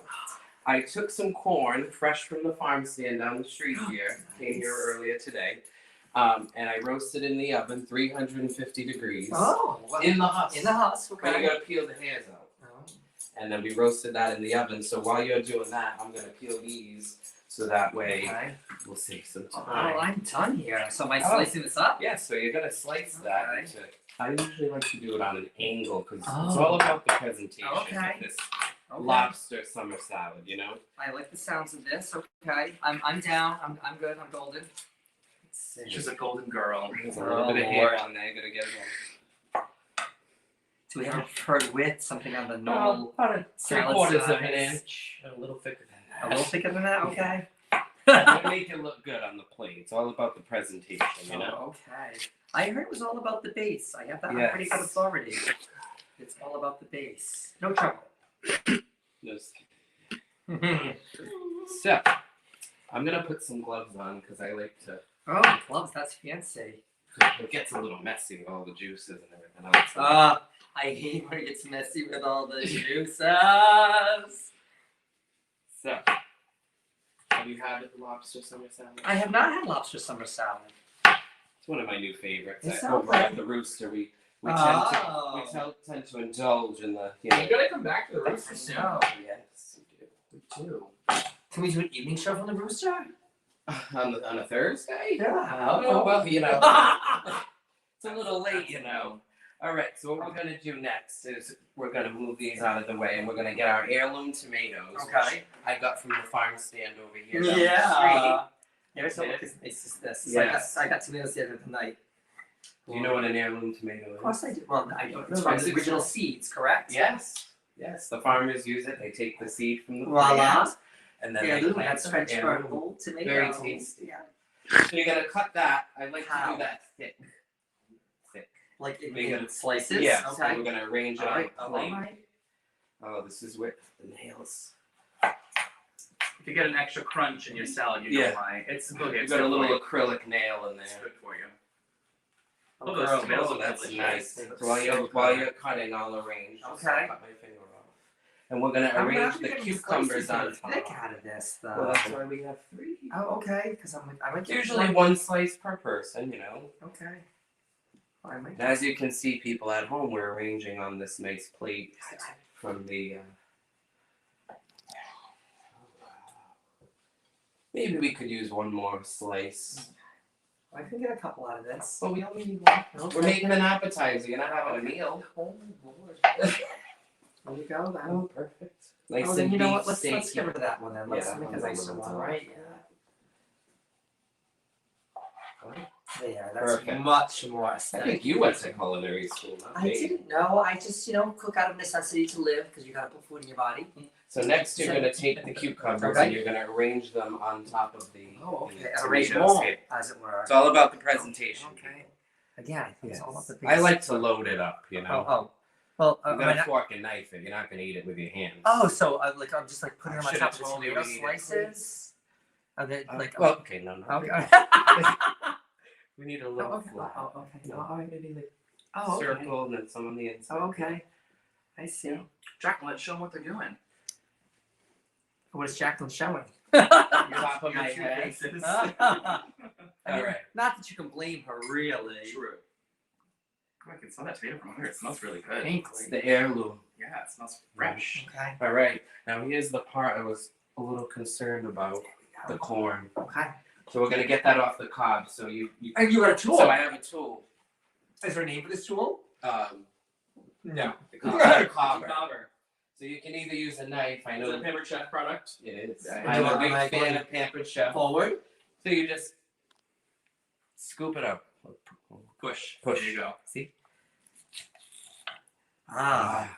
I took some corn fresh from the farm stand down the street here. Came here earlier today, and I roasted in the oven, 350 degrees. Oh, well, In the husk. in the husk, But you okay. gotta peel the hairs out. Oh. And then we roasted that in the oven. So while you're doing that, I'm gonna peel these so that way Okay. we'll save some Oh, time. I'm done here. So am I Oh. slicing this up? Yeah, so you're gonna slice that Okay. into. I usually like to do it on an angle because it's Oh. all about the presentation Okay. of this Okay. lobster summer salad, you know? I like the sounds of this. Okay. I'm down. I'm good. I'm golden. She's a golden girl. There's a little bit of hair on there, you gotta get it on. Do we have a preferred width? Something on the normal About a salad 3/4 of size? an inch, a little thicker than that. A little thicker than that? Okay. It'll make it look good on the plate. It's all about the presentation, you know? Oh, okay. I heard it was all about the base. I have that on Yes. pretty good authority. It's all about the base. No trouble. Just- So, I'm gonna put some gloves on because I like to. Oh, gloves. That's fancy. It gets a little messy with all the juices and everything else. I hate when it gets messy with all the juices. So, have you had the lobster summer salad? I have not had lobster summer salad. It's one of my new favorites. It sounds Over at like- the Rooster, we Oh. tend to indulge in the. You You're gonna come back to the rooster soon. No. Yes, we do. Can we do an evening show from the Rooster? On a Thursday? Yeah. Oh, well, you know. It's a little late, you know. All right, so what we're gonna do next is we're gonna move these out of the way, and we're gonna get our heirloom tomatoes. Okay. Which I got from the farm stand over here. Down the Yeah. There's no Okay. look as nice as this. Yes. I got tomatoes the other night. street. Do you know what an heirloom tomato is? Of course I do. Well, I don't. It's No, from it's- the original seeds, correct? Yes. Yes. The farmers use it. They take the seed from the Voila. plant, and then they Heirloom. plant That's them. French for Heirloom. old tomato. Very tasty. Yeah. So you're gonna cut that. I like to How? do that thick. Like in, We're in slices. Yeah. Okay. So we're gonna arrange it All on right. the All plate. right. Oh, this is where the nails. If you get an extra crunch in your salad, you know why. It's okay. You've got a little acrylic nail in there. It's good for you. Oh, those tomatoes oh, look that's delicious. nice. While you're cutting, I'll arrange. Okay. I'll cut my finger off. And we're gonna arrange the cucumbers on Thick top. out of this, though. Well, that's why we have 3. Oh, okay. Because I might get Usually one slice per person, you know. Okay. I might. And as you can see, people at home, we're arranging on this nice plate from the. Maybe we could use one more slice. I can get a couple out of this. But we only need one. Okay. We're making an appetizer. You're not having a meal. Oh Lord. There you go. Then. Oh, perfect. Nice Oh, then and you know beef what? Let's steak. get rid of that one then. Let's Yeah, make a I'll nicer go with one, that. right? There, that's Perfect. much more I aesthetic. think you went to culinary school, not I me. didn't know. I just, cook out of necessity to live because you gotta put food in your body. So next you're going to take the cucumbers Okay. and you're going to arrange them on top of the Oh, okay. the Arrange tomatoes. more, as it were. It's all about the presentation. Okay. Again, I think Yes. it's all about the I like to load it up, you know. Oh. Well, You're going to fork and knife it. You're not going to eat it with your hands. so I'm just like putting them on Should've top of the told you tomato we needed slices. And then well, okay, no. Okay. We need a little okay. flat. Okay. No, All right. maybe like Oh, okay. circle and then some on the inside. Oh, okay. I see. Jacqueline, let's show them what they're doing. What is Jacqueline showing? Top of my Your head. faces. All right. Not that you can blame her, really. True. I can smell that tomato from here. It smells really good. It's the heirloom. Yeah, it smells fresh. Okay. All right. Now here's the part I was a little concerned about. The corn. Okay. So we're gonna get that off the cob. So you And you got a tool. So I have a tool. Is there a name for this tool? No. The Cobber. Cobber. So you can either use a knife. I Is it a know Pampered Chef product? it is. Yeah. I'm a big Am I fan going of Pampered Chef. Forward. So you just scoop it up. Push. Push. There you go. See? Well,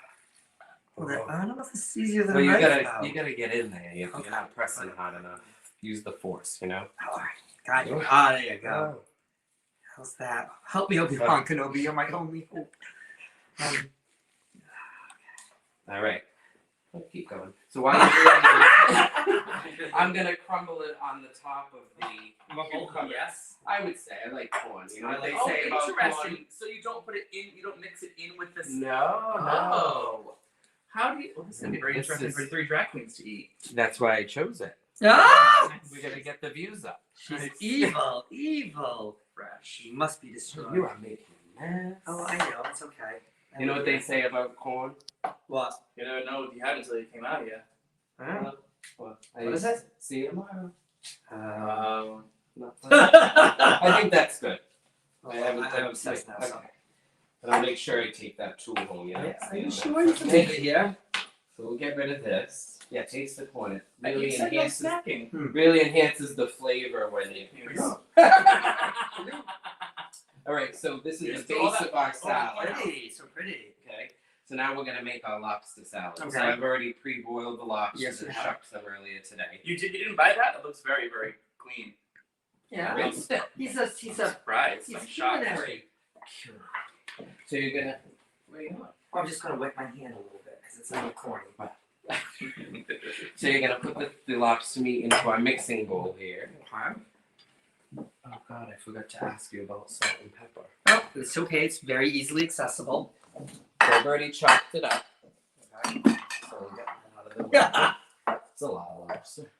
I don't know if it's easier than Well, a you knife, gotta get in there. You're Okay. not pressing hard enough. Use the force, you know. All right. Got you. Ah, there you go. How's that? Help me, Obi-Wan Kenobi. You're my only hope. All right. Keep going. So while you're doing that, I'm gonna crumble it on the top of the cucumber. Yes. I would say I like corn. You know what they Oh, say about interesting. corn? So you don't put it in. You don't mix it in with this. No, Oh. How do you? Well, this is gonna be very This interesting is- for 3 drag queens to eat. That's why I chose it. Ah! We're gonna get the views up. She's evil, evil. Fresh. She must be destroyed. You are making a mess. Oh, I know. It's okay. You know what they say about corn? What? You never know if you had until you came out here. Huh? What is it? See you tomorrow. Oh, I think that's good. I'm obsessed now. So. Okay. And I'll make sure I take that tool home. Yeah. Are you sure you can take it here? So we'll get rid of this. Yeah, taste the corn. It You really said no enhances. snacking. Really enhances the flavor when you. Here we go. All right, so this is Here's the all base that- of our all that salad. Pretty, so pretty. Okay, so now we're gonna make our lobster salad. So Okay. I've already pre-boiled the lobsters Yes, you and have. shucked them earlier today. You didn't buy that? It looks very, very clean. Yeah. Rinsed it. He's a Surprised. he's I'm shocked. culinary. So you're gonna. Where you going? I'm just gonna wet my hand a little bit because it's a little corny. So you're gonna put the lobster meat into our mixing bowl here. Oh God, I forgot to ask you about salt and pepper. Oh, it's okay. It's very easily accessible. So I've already chopped it up. Okay. So we'll get that out of the way. It's a lot of lobster.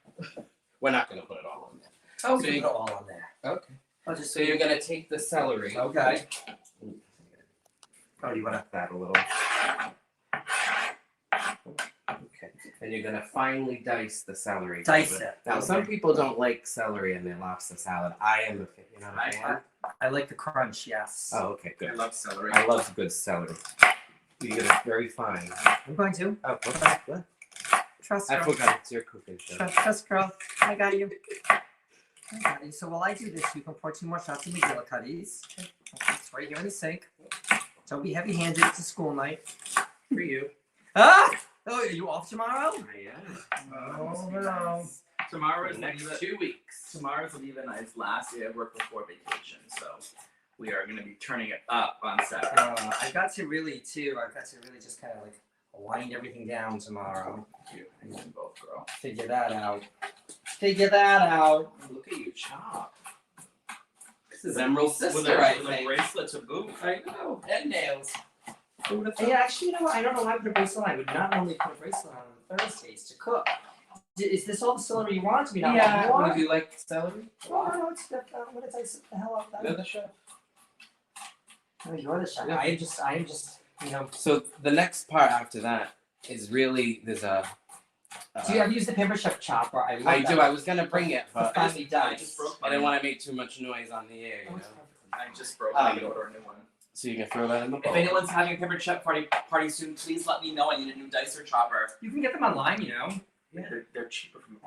We're not gonna put it all in there. Oh, So so you- you put it all on there. Okay. I'll just So you're gonna take the celery. Okay. Oh, you wanna? Cut that a little. Okay. And you're gonna finely dice the celery. Dice it. Now, some people don't like celery in their lobster salad. I am a fan. You're not a fan? I like the crunch. Yes. Oh, okay, I good. love celery. I love good celery. You get it very fine. I'm going to. Oh, okay, good. Trust I girl. forgot it's your cooking show. Trust girl. I got you. I got you. So while I do this, you can pour 2 more shots of McGillicuddy's. Okay. It's right here in the sink. Don't be heavy-handed. It's a school night. For you. Ah! Oh, are you off tomorrow? I am. Oh, no. Tomorrow is Next LaDiva. 2 weeks. Tomorrow's LaDiva and I's last day of work before vacation, so we are going to be turning it up on Saturday. I've got to really just kind of like wind everything down tomorrow. You can both grow. Figure that out. Figure that out. Look at you chop. This is Emerald's With sister, a, I with a think. bracelet to boot. I know. And nails. Who would have Hey, actually, you know what? I don't know why I put a bracelet on. I would not normally put a bracelet on Thursdays to cook. Is this all the celery you want? Do we not Yeah. want more? Do you like celery? Oh, no, it's what did I sit the hell out You're that? the chef. No, you're the chef. Yeah. I am just, you know. So the next part after that is really there's a. Do you ever use the paper chef chopper? I love I that. do. I was gonna bring it, but It's finely done. I just broke I didn't mine. want to make too much noise on the air. You Oh, know? it's perfectly I just broke Um, mine. To order a new one. So you can throw that in the bowl. If anyone's having a paper chip party soon, please let me know. I need a new dicer chopper. You can get them online, you know. Yeah, they're cheaper from.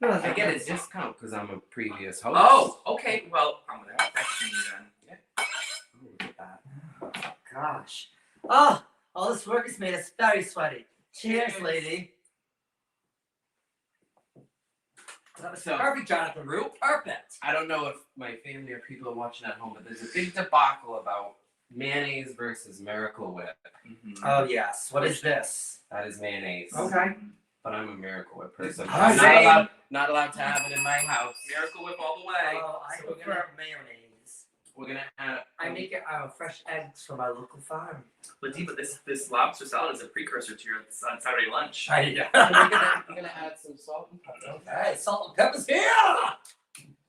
No, I get a discount because I'm a previous host. Oh, okay. Well, I'm gonna text you then. Oh, look at that. Oh, gosh. Oh, all this work has made us very sweaty. Cheers, lady. That was So- perfect, Jonathan Root. Perfect. I don't know if my family or people are watching at home, but there's a big debacle about mayonnaise versus Miracle Whip. Mm-hmm. Oh, yes. What is this? That is mayonnaise. Okay. But I'm a Miracle Whip person. Oh, I'm same. not allowed to have it in my house. Miracle Whip all the way. Oh, I So we're prefer mayonnaise. We're gonna add. I make it fresh eggs from my local farm. LaDiva, this lobster salad is a precursor to your on Saturday lunch. We're gonna add some salt and pepper. Okay, salt and pepper's here.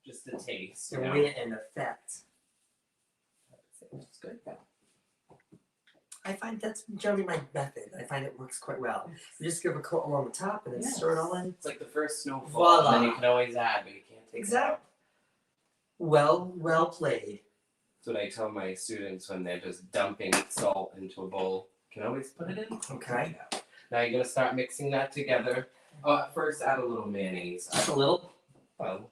Just a taste. So You know? we're in effect. It's good. I find that's generally my method. I find it works quite well. You just give a coat along the top and then stir it all in. It's like the first snowfall. Voila. And then you can always add, but you can't take it out. Exactly. Well played. That's what I tell my students when they're just dumping salt into a bowl. You can always put it in. Okay. Now you're gonna start mixing that together. Oh, at first add a little mayonnaise. Just a little. Well,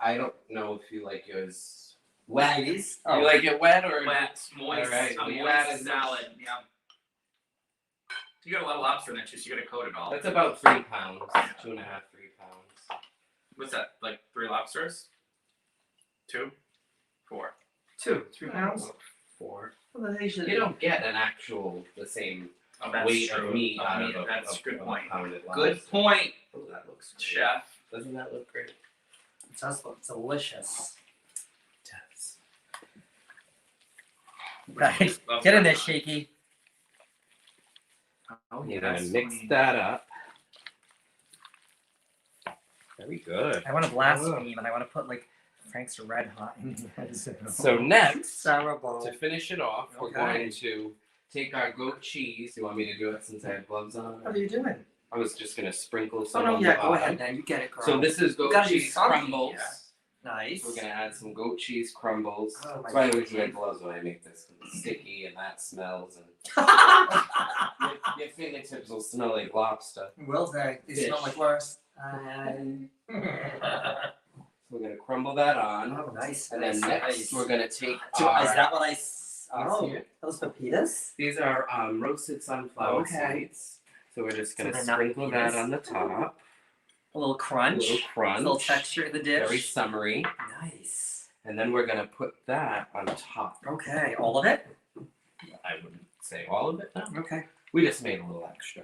I don't know if you like yours wet. Ladies. You like it wet or Wet, moist, Alright, a well, you moist add as much- salad. Yeah. You got a lot of lobster in there too, so you gotta coat it all. That's about 3 pounds. 2.5, 3 pounds. What's that? Like 3 lobsters? 2? 4. 2, 3 pounds. 4. Well, they usually You don't get the same Oh, that's weight true. of meat out meat. of a That's a good of a point. pounded Good lobster. point, Oh, that looks great. chef. Doesn't that look great? It does look delicious. It does. Right. Love Get in there, that. Shaky. Oh, You're yeah, gonna that's mix funny. that up. Very good. I want to blaspheme and I want to put like Frank's Red Hot in here. So next, Terrible. to finish it off, we're Okay. going to take our goat cheese. You want me to do it since I have gloves on? What are you doing? I was just gonna sprinkle Oh some no, on yeah, the go bottom. ahead then. You get it, girl. So this is goat gotta be cheese something, crumbles. yeah. nice. We're gonna add some goat cheese crumbles. Oh, my so I always goodness. wear gloves when I make this 'cause it's sticky and that smells and your fingertips will smell like lobster. Will they? They smell Fish. like worse. We're gonna crumble that on. Oh, nice. And then nice, next nice. we're gonna take So, our, is that what I? Oh, here. those pepitas. these are roasted sunflower Okay. seeds. So we're just So gonna they're not sprinkle that peanuts? on the top. A little crunch. A little crunch. A little texture in the dish. Very summery. Nice. And then we're gonna put that on top. Okay, all of it. I wouldn't say all of it now. Okay. We just made a little extra.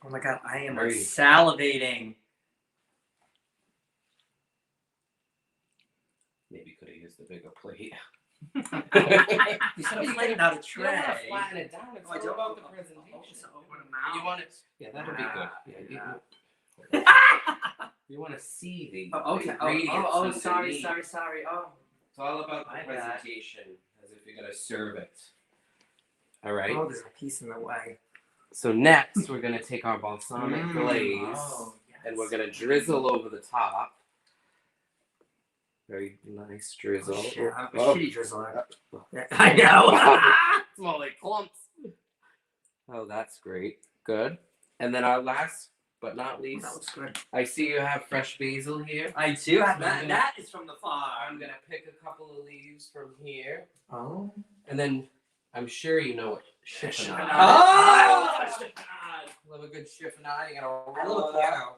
Oh my god, I am Very- salivating. Maybe could have used a bigger plate. You said I was laying out a You don't want to tray. flatten it down. It's Oh, I all don't. about the presentation. You want it? Yeah, that'll be good. Yeah. You want to see the Oh, okay. ingredients Oh, underneath. sorry. Oh. It's all about the My bad. presentation, as if you're gonna serve it. All right. Oh, there's a piece in the way. So next, we're gonna take our balsamic Mm. glaze Oh, yes. and we're gonna drizzle over the top. Very nice drizzle. Shit, I'm a Oh. shitty drizzler. Yeah, I know. It's more like clumps. Oh, that's great. Good. And then our last but not least, That looks good. I see you have fresh basil here. I do have that. that. That is from the farm. I'm gonna pick a couple of leaves from here, Oh. and then I'm sure you know what chiffonade. Oh! Chiffonade. Love a good chiffonade. You gotta I roll love it a up. piano.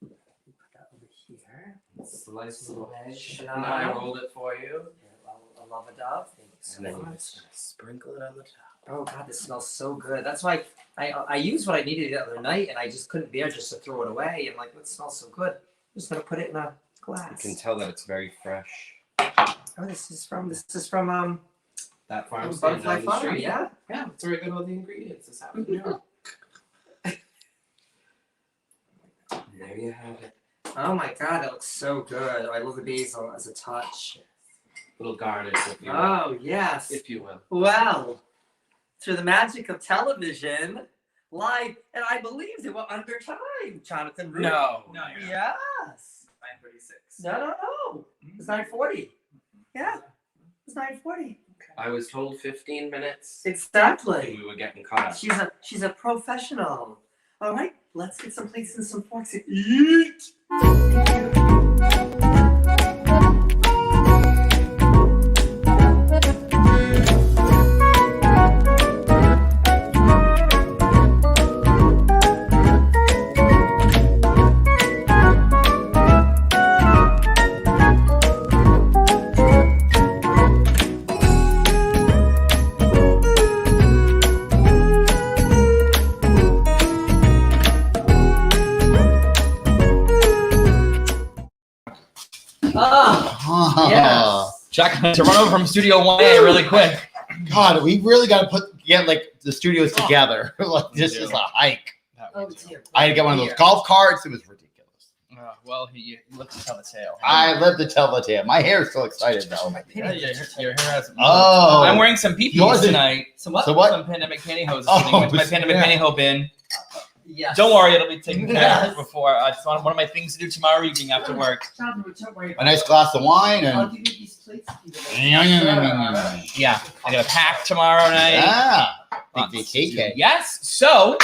Put that over here. Slice of Wedge. and I rolled it for you. I love a dove. Thank you so And then you're much. just gonna sprinkle it on the top. Oh God, this smells so good. That's why I used what I needed the other night, and I just couldn't bear just to throw it away. I'm like, it smells so good. I'm just gonna put it in a glass. You can tell that it's very fresh. Oh, this is from That farm stand Butterfly down the Farm. street. Yeah. Yeah, it's where I got all the ingredients. This happened in New York. There you have it. Oh my God, that looks so good. Oh, I love the basil as a touch. Little garnish, if you will. Oh yes. If you will. Well, through the magic of television, live, and I believe they were under time, Jonathan. Root. No. Yes. 9:36. No. It's 9:40. Yeah. It's 9:40. I was told 15 minutes. Exactly. And we were getting caught up. She's a professional. All right, let's get some plates and some forks and eat. Ah, Yes. Jack, to run over from Studio 1A really quick. God, we really got to get like the studios together. Like this is a hike. Oh dear. I had to get one of those golf carts. It was ridiculous. Well, you look to tell the tale. I live to tell the tale. My hair is still excited though. Yeah, your hair has. Oh. I'm wearing some Yours PPs is- tonight. So what? So what? Some pandemic pantyhose. Oh, Went to my pandemic yeah. pantyhose bin. Yes. Don't worry, it'll be taken care Yes. of before. It's one of my things to do tomorrow evening after work. Jonathan, don't worry. A nice glass of wine I'll and give you these plates. Yeah, I got a pack tomorrow night. yeah, Lots big to do. KK. Yes. So,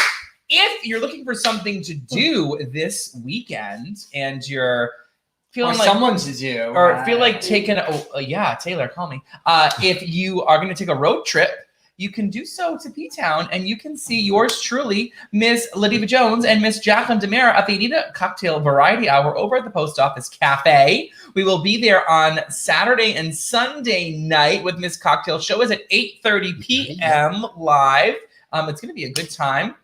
if you're looking for something to do this weekend and you're feeling like someone to do, or feel like taking yeah, Taylor, call me. If you are going to take a road trip, you can do so to P-Town and you can see yours truly, Miss LaDiva Jones and Miss Jacqueline Demera at the Anita Cocktail Variety Hour over at the Post Office Cafe. We will be there on Saturday and Sunday night with Miss Cocktail. Show is at 8:30 p.m. live. It's going to be a good time.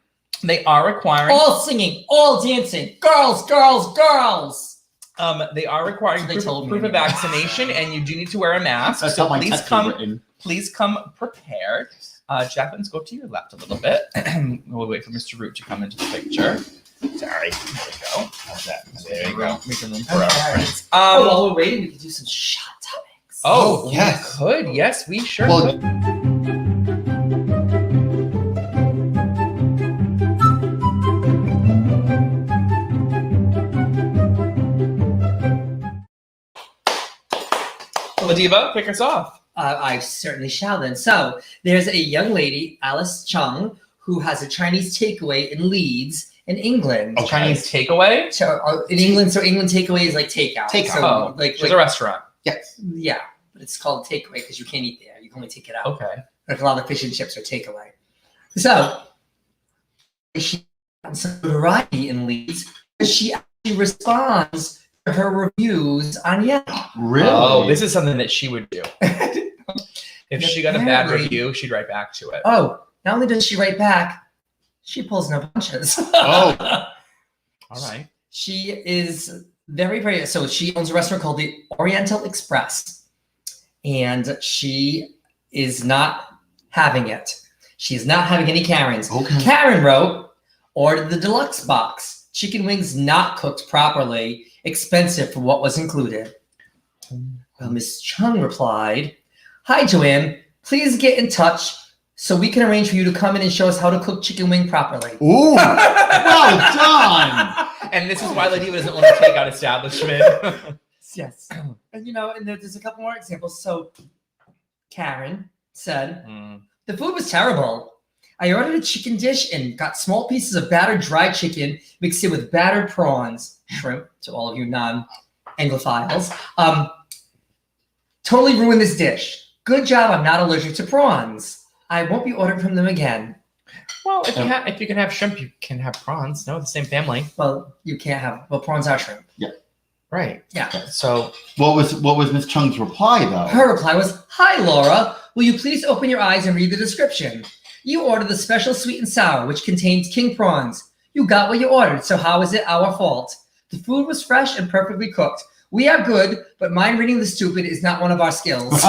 They are requiring all singing, all dancing, girls, girls, girls. They are requiring They proof told me of anyway. vaccination, and you do need to wear a mask. That's So how my please text is come. written. Please come prepared. Jacqueline, let's go to your left a little bit. We'll wait for Mr. Root to come into the picture. Sorry. There we go. How's that? There you go. Making room for our friends. While we're waiting, we can do some shot topics. Oh, yes. We could. Yes, we sure Well, could. LaDiva, kick us off. I certainly shall then. So there's a young lady, Alice Chung, who has a Chinese takeaway in Leeds, in England. Okay. Chinese takeaway? So in England, England takeaway is like takeout. Takeout. So, Oh, like she's a restaurant. yes. yeah, but it's called takeaway because you can't eat there. You can only take it out. Okay. Like a lot of fish and chips are takeaway. So she has some variety in Leeds. She actually responds to her reviews on Yelp. Really? Oh, this is something that she would do. If she got a bad Apparently- review, she'd write back to it. Oh, not only does she write back, she pulls no punches. Oh. All right. She is very, very. So she owns a restaurant called the Oriental Express, and she is not having it. She's not having any Karens. Okay. Karen wrote, ordered the deluxe box. Chicken wings not cooked properly, expensive for what was included. Well, Miss Chung replied, hi, Joanne. Please get in touch so we can arrange for you to come in and show us how to cook chicken wing properly. Ooh. Well done. And this is why LaDiva doesn't want a takeout establishment. Yes. And and there's a couple more examples. So Karen said, the food was terrible. I ordered a chicken dish and got small pieces of battered dried chicken mixed in with battered prawns, shrimp, to all of you non-Anglophiles. Totally ruined this dish. Good job, I'm not allergic to prawns. I won't be ordering from them again. Well, if you can have shrimp, you can have prawns. No, the same family. Well, you can't have, well, prawns are shrimp. Yeah. Right. Yeah. So What was Miss Chung's reply though? Her reply was, "Hi, Laura. Will you please open your eyes and read the description? You ordered the special sweet and sour, which contains king prawns. You got what you ordered, so how is it our fault? The food was fresh and perfectly cooked. We are good, but mind reading the stupid is not one of our skills."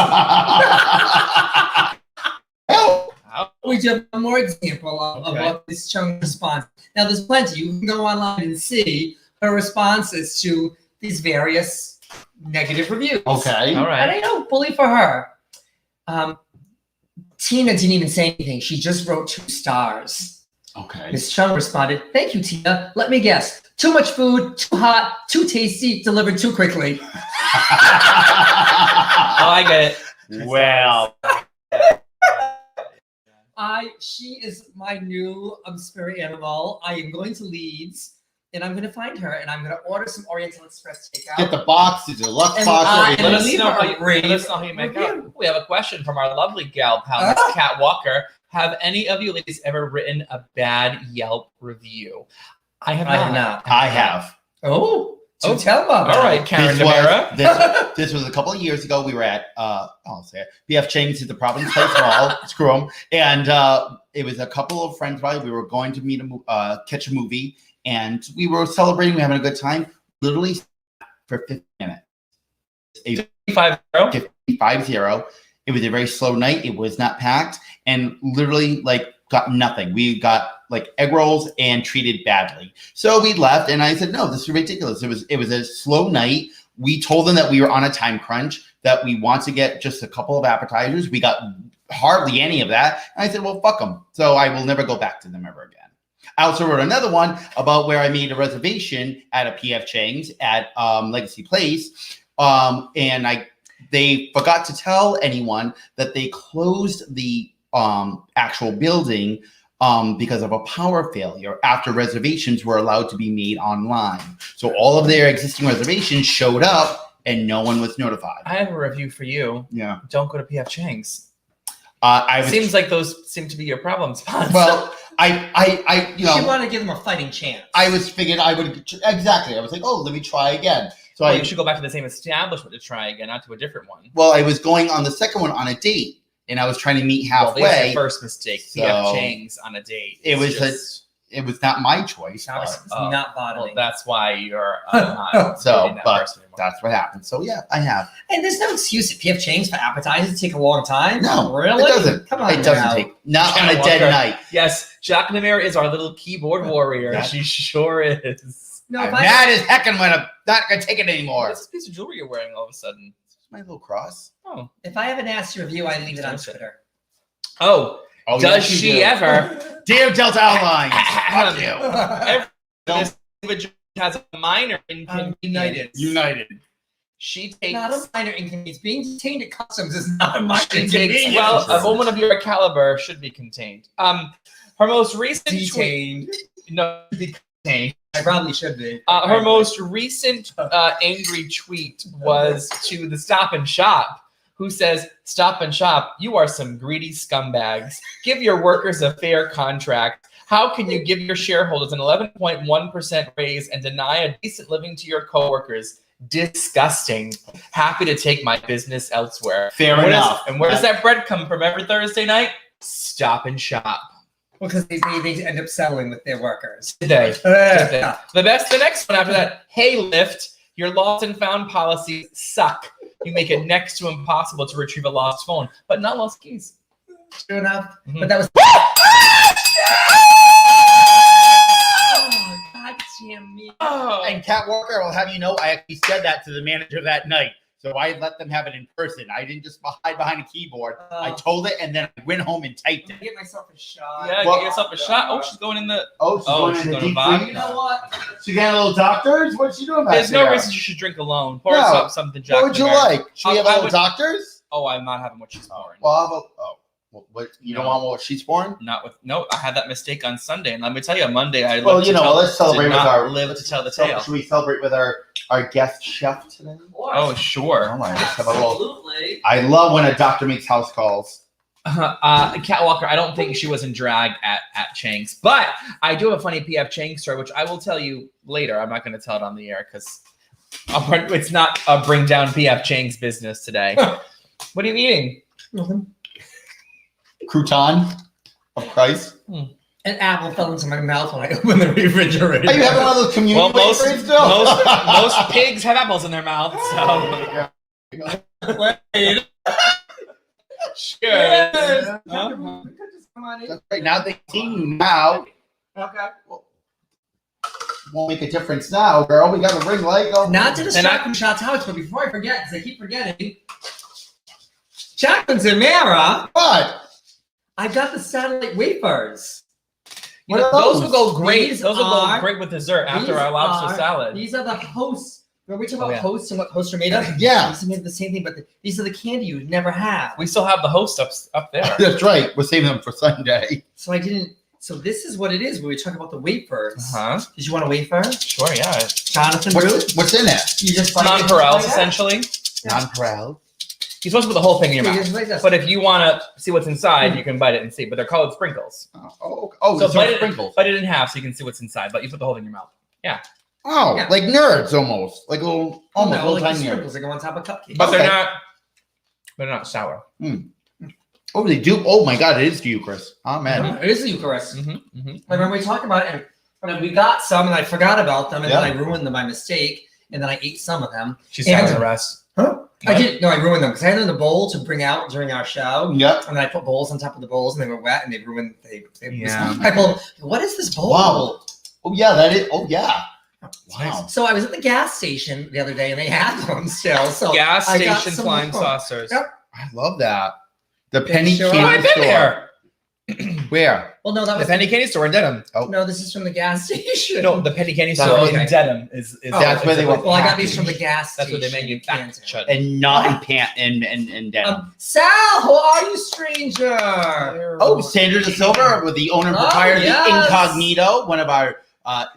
We do have one more example of what Miss Chung responds. Now, there's plenty. You can go online and see her responses to these various negative reviews. Okay. all right. And I don't bully for her. Tina didn't even say anything. She just wrote 2 stars. Okay. Miss Chung responded, "Thank you, Tina. Let me guess. Too much food, too hot, too tasty, delivered too quickly." Oh, I get it. Well. She is my new spirit animal. I am going to Leeds and I'm going to find her and I'm going to order some Oriental Express takeout. Get the box, the deluxe And, box. and Let us leave know her how a you, rave let us know how you make review. out. We have a question from our lovely gal pal, Miss Kat Walker. Have any of you ladies ever written a bad Yelp review? I have not. I have. Oh, Oh, tell about All that. right, Karen This was, DeMera. this was a couple of years ago. We were at I'll say it, BF Chang's at the Providence Place Mall. Screw them. And it was a couple of friends. Right, we were going to meet catch a movie, and we were celebrating. We were having a good time. Literally for 50 minutes. 50. 50. It was a very slow night. It was not packed, and literally got nothing. We got egg rolls and treated badly. So we left, and I said, "No, this is ridiculous." It was a slow night. We told them that we were on a time crunch, that we want to get just a couple of appetizers. We got hardly any of that. And I said, "Well, fuck them." So I will never go back to them ever again. I also wrote another one about where I made a reservation at a PF Chang's at Legacy Place, and they forgot to tell anyone that they closed the actual building because of a power failure after reservations were allowed to be made online. So all of their existing reservations showed up and no one was notified. I have a review for you. Yeah. Don't go to PF Chang's. Seems like those seem to be your problem spots. well, I You want to give them a fighting chance. I was figured I would exactly. I was like, oh, let me try again. So you should go back to the same establishment to try again, not to a different one. Well, I was going on the second one on a date, and I was trying to meet halfway. Well, there's the first mistake. So, PF Chang's on a date. It was not my choice. It's But, not bothering. Well, that's why you're not so, dating that but person anymore. that's what happened. So yeah, I have. And there's no excuse at PF Chang's for appetizers to take a long time. No, really? it doesn't. Come on, It doesn't now. take not Cat on a dead Walker. night. Yes, Jack Namir is our little keyboard warrior. Yeah. She sure is. No, I'm if I, mad as heckin' when I'm not gonna take it anymore. What's this piece of jewelry you're wearing all of a sudden? My little cross. Oh. if I have a nasty review, I leave it on Twitter. Oh, Oh, does yes, you she do. ever? Dear Delta Airlines, fuck you. Every LaDiva has a minor inconvenience. United. She takes. Not a minor inconvenience. Being detained at customs is not a minor She takes, inconvenience. well, a woman of your caliber should be contained. Her most recent detained. no, detained. I probably should be. Her most recent angry tweet was to the Stop and Shop, who says, "Stop and Shop, you are some greedy scumbags. Give your workers a fair contract. How can you give your shareholders an 11.1% raise and deny a decent living to your coworkers? Disgusting. Happy to take my business elsewhere." Fair Where enough. and where does that bread come from every Thursday night? Stop and Shop. Because they end up settling with their workers. Today. Yeah. The next one after that. Hey, Lyft, your lost and found policies suck. You make it next to impossible to retrieve a lost phone, but not lost keys. True enough. Mhm. But that was. Oh, God damn me. Oh. And Cat Walker, I'll have you know, I actually said that to the manager that night. So I let them have it in person. I didn't just hide behind a keyboard. I told it, and then I went home and typed it. Get myself a shot. Yeah, Well- get yourself a shot. Oh, she's going in the. Oh, she's going in the going to deep vodka. freeze? You know what? She got a little doctors? What's she doing back There's no there? reason you should drink alone. Pour No. us up something, Jack. What would you Namir. like? Should we have a I little would- doctors? Oh, I'm not having what she's pouring. Well, how about, what, you don't No. want what she's pouring? Not with no. I had that mistake on Sunday, and let me tell you, Monday I Well, lived you to know, tell, let's celebrate did with not our- live to tell the So, tale. should we celebrate with our guest chef today? Oh, sure. All right, let's have a little. Absolutely. I love when a doctor makes house calls. Cat Walker, I don't think she was in drag at Chang's, but I do have a funny PF Chang's story, which I will tell you later. I'm not going to tell it on the air because It's not a bring down PF Chang's business today. What are you eating? Nothing. Crouton of Christ. An apple fell into my mouth when I opened the refrigerator. Are you having one of those community Well, wafers still? most pigs have apples in their mouths. So. Sure. That's right. Now they see you now. Okay. Won't make a difference now, girl. We got a ring light. Go. Not to distract from Shot Towers, but before I forget, because I keep forgetting, Jacqueline Zamara, What? I've got the satellite wafers. You know, those will go great. These Those will go are- great with dessert after our lobster salad. These are the hosts. Remember we talked about yeah. hosts and what hosts are made of? Yeah. These are made of the same thing, but these are the candy you would never have. We still have the host up there. That's right. We're saving them for Sunday. So I didn't. So this is what it is when we talk about the wafers. Uh-huh. Did you want a wafer? Sure, yeah. Jonathan, Ruth? What's in it? You just Non-Perels, essentially. Non-Perel. You're supposed to put the whole thing in your Yeah, mouth. just like this. But if you want to see what's inside, you can bite it and see. But they're called sprinkles. Oh, So it's bite sprinkles. Bite it in half so you can see what's inside. But you put the whole thing in your mouth. Oh, Yeah. like nerds almost. Like little, almost no, little like the tiny nerds. sprinkles that go on top of cupcakes. But Okay. they're not sour. Oh, they do. Oh my God, it is Eucharist. Amen. It is the Eucharist. Mm-hmm. I remember we talked about it, and we got some, and I forgot about them, and Yeah. then I ruined them by mistake, and then I ate some of them. She's And- having the rest. Huh? I What? did. No, I ruined them because I had them in a bowl to bring out during our show, Yep. and then I put bowls on top of the bowls, and they were wet, and they ruined. Yeah. I pulled. What is this bowl? Wow. Oh yeah, that is. Oh yeah. Wow. So I was at the gas station the other day, and they had them still. So Gas I got station some flying more. saucers. Yep. I love that. The penny sure candy are. I've been store. there. Where? Well, no, that The was penny candy store in Dedham. No, this is from the gas station. No, the penny candy That's store okay. in Dedham is That's where they were. Well, I got these from the gas That's station. what they manufacture. And not in pant and denim. Sal, how are you, stranger? Oh, Sandra De Silva, with the owner and Oh, proprietor of yes. the Incognito, one of our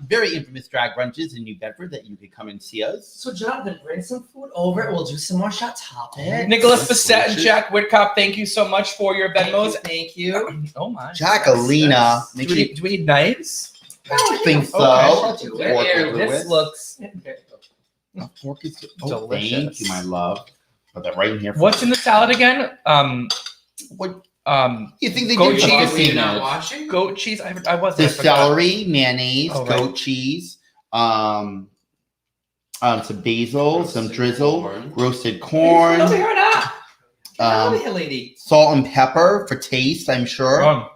very infamous drag brunches in New Bedford that you could come and see us. So, Jonathan, bring some food over, and we'll do some more shot topics. Nicholas Bissett and Jack Whitcop, thank you so much for your Venmos. Thank you. Oh my. Jacquelina. Do we need knives? I don't think so. Okay. I'll Do fork it. will do This it. looks A fork is Thank delicious. you, my love. Put that right in here. What's in the salad again? What You think they goat did? cheese? Fuck Were you us, not peanuts. watching? Goat cheese. I wasn't. The I forgot. celery, mayonnaise, Oh, right. goat cheese, some basil, some drizzle, Corn. roasted Over corn, here or not? Over um, here, lady. salt and pepper for taste, I'm sure.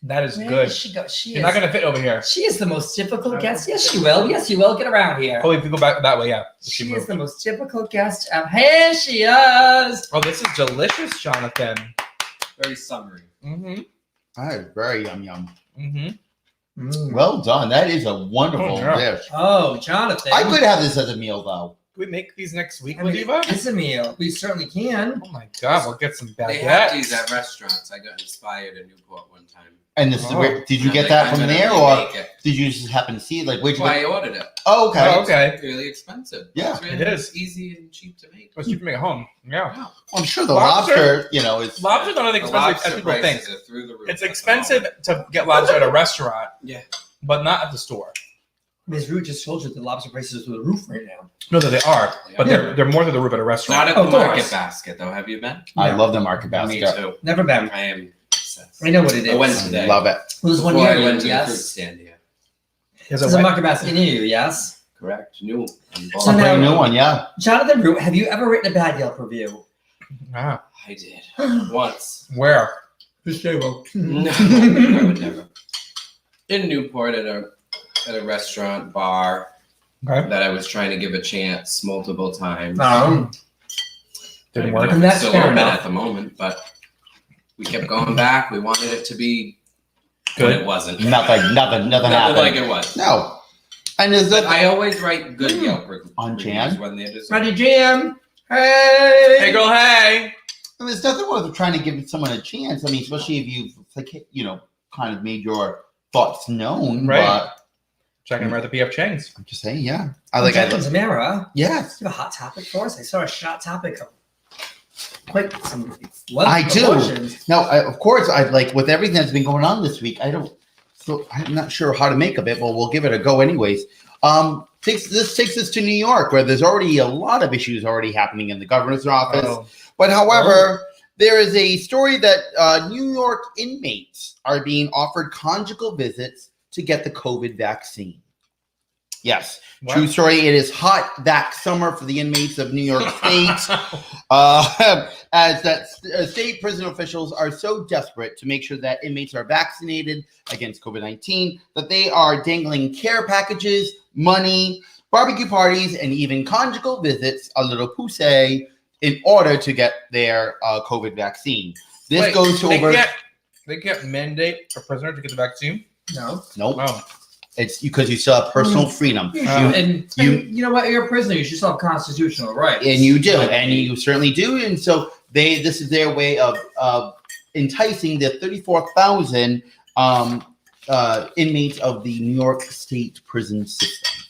That is Where good. does she go? She You're is. not gonna fit over here. She is the most difficult guest. Yes, she will. Yes, you will. Get around here. Oh, if you go back that way, yeah. She moved. is the most difficult guest ever. Here she is. Oh, this is delicious, Jonathan. Very summery. Mm-hmm. That is very yum. Mm-hmm. Well done. That is a wonderful Oh, yeah. dish. Oh, Jonathan. I could have this as a meal though. Can we make these next week, I mean, LaDiva? it's a meal. We certainly can. Oh my God, we'll get some They have baguettes. these at restaurants. I got inspired in Newport one time. And this is Oh. where, did you I'm get like, that I'm from gonna there, or remake it. did you just happen to see it? Like, where'd you Well, I get? ordered it. Oh, okay. Oh, okay. It's really expensive. Yeah, it's really it is. easy and cheap to make. Let's keep them at home. Yeah. Wow. I'm sure the Lobster- lobster, is. Lobster's not as The expensive as lobster people think. prices are through the roof. It's at the expensive moment. to get lobster at a restaurant, Yeah. but not at the store. Ms. Root just told you the lobster prices are through the roof right now. No, that they are, but Yeah. they're more to the roof at a restaurant. Not at Of the course. market basket though. Have you been? I love the market Me basket. too. Never been. I am obsessed. I know what it is. I went today. Love it. It was one Before year. I went to the fruit Yes. stand. Yeah. There's There's a a wet- market basket near you. Yes. Correct. New. So A now- brand new one, yeah. Jonathan Root, have you ever written a bad Yelp review? Ah, I did once. where? Just table. No, I would never. In Newport at a restaurant bar Okay. that I was trying to give a chance multiple times. Didn't I work. don't know And if it's that's still fair open enough. at the moment, but we kept going back. We wanted it to be Good. but it wasn't. Nothing Nothing happened. like it was. No. And is But that I always write good Yelp reviews On Jan? when they're deserved. Ready, Jam? Hey. Hey, girl, hey. I mean, there's nothing wrong with trying to give someone a chance. I mean, especially if you've, like, kind of made your thoughts known. Right. But Checking them out at the PF Chang's. I'm just saying, yeah. Jonathan Zamara. Yes. You have a hot topic for us? I saw a shot topic of quite some I do. emotions. Now, of course, I like with everything that's been going on this week. I'm not sure how to make of it, but we'll give it a go anyways. This takes us to New York, where there's already a lot of issues already happening in the governor's office. Oh. But however, there is a story that New York inmates are being offered conjugal visits to get the COVID vaccine. Yes, What? true story. It is hot that summer for the inmates of New York State, as that state prison officials are so desperate to make sure that inmates are vaccinated against COVID-19 that they are dangling care packages, money, barbecue parties, and even conjugal visits, a little poussey, in order to get their COVID vaccine. This Wait, goes to over. They can't mandate a prisoner to get the vaccine? No. Nope. Oh. It's because you still have personal freedom. And you know what? You're a prisoner. You should still have constitutional rights. And you do, and you certainly do. And so this is their way of enticing the 34,000 inmates of the New York State prison system.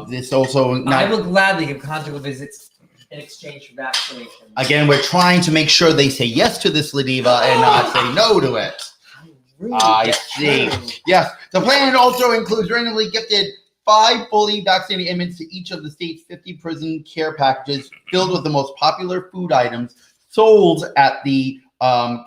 This also I will gladly give conjugal visits in exchange for vaccination. again, we're trying to make sure they say yes to this, LaDiva, and not say no to it. I see. Yes, the plan also includes randomly gifted 5 fully vaccinated inmates to each of the state's 50 prison care packages filled with the most popular food items sold at the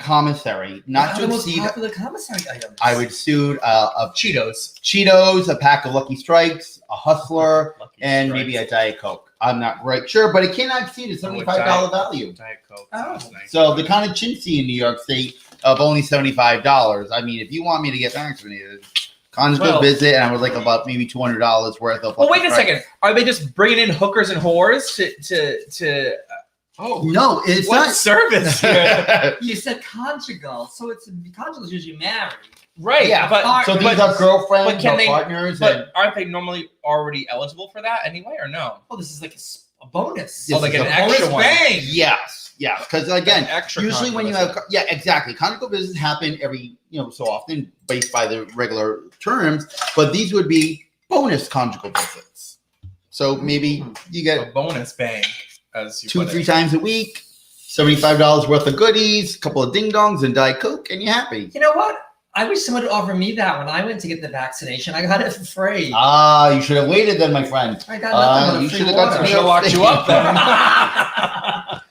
commissary. Not to the most exceed. popular commissary items. I would suit Cheetos, a pack of Lucky Strikes, a Hustler, Lucky and Strikes. maybe a Diet Coke. I'm not right sure, but it cannot exceed a $75 value. Diet Coke. Oh. That's nice. So the kind of chintzy in New York State of only $75. I mean, if you want me to get vaccinated, conjugal Well- visit, and I would like about maybe $200 worth of. Well, wait a Lucky second. Are they just bringing in hookers and whores to oh, No, it's what not. service here? You said conjugal, so conjugal is usually married. Right, Yeah, but So these but- are girlfriends but can or they- partners. but and aren't they normally already eligible for that anyway, or no? Oh, this is like a bonus. This Oh, like is an a extra bonus one. bang. yes, because again, An extra usually when you controversy. have exactly, conjugal visits happen every so often based by the regular terms, but these would be bonus conjugal visits. So maybe you a get bonus bang, as you 2-3 put it. times a week, $75 worth of goodies, a couple of ding dongs, and Diet Coke, and you're happy. You know what? I wish someone would offer me that when I went to get the vaccination. I got it for free. You should have waited then, my friend. I got nothing but you free should have got water. some I should've locked you up there.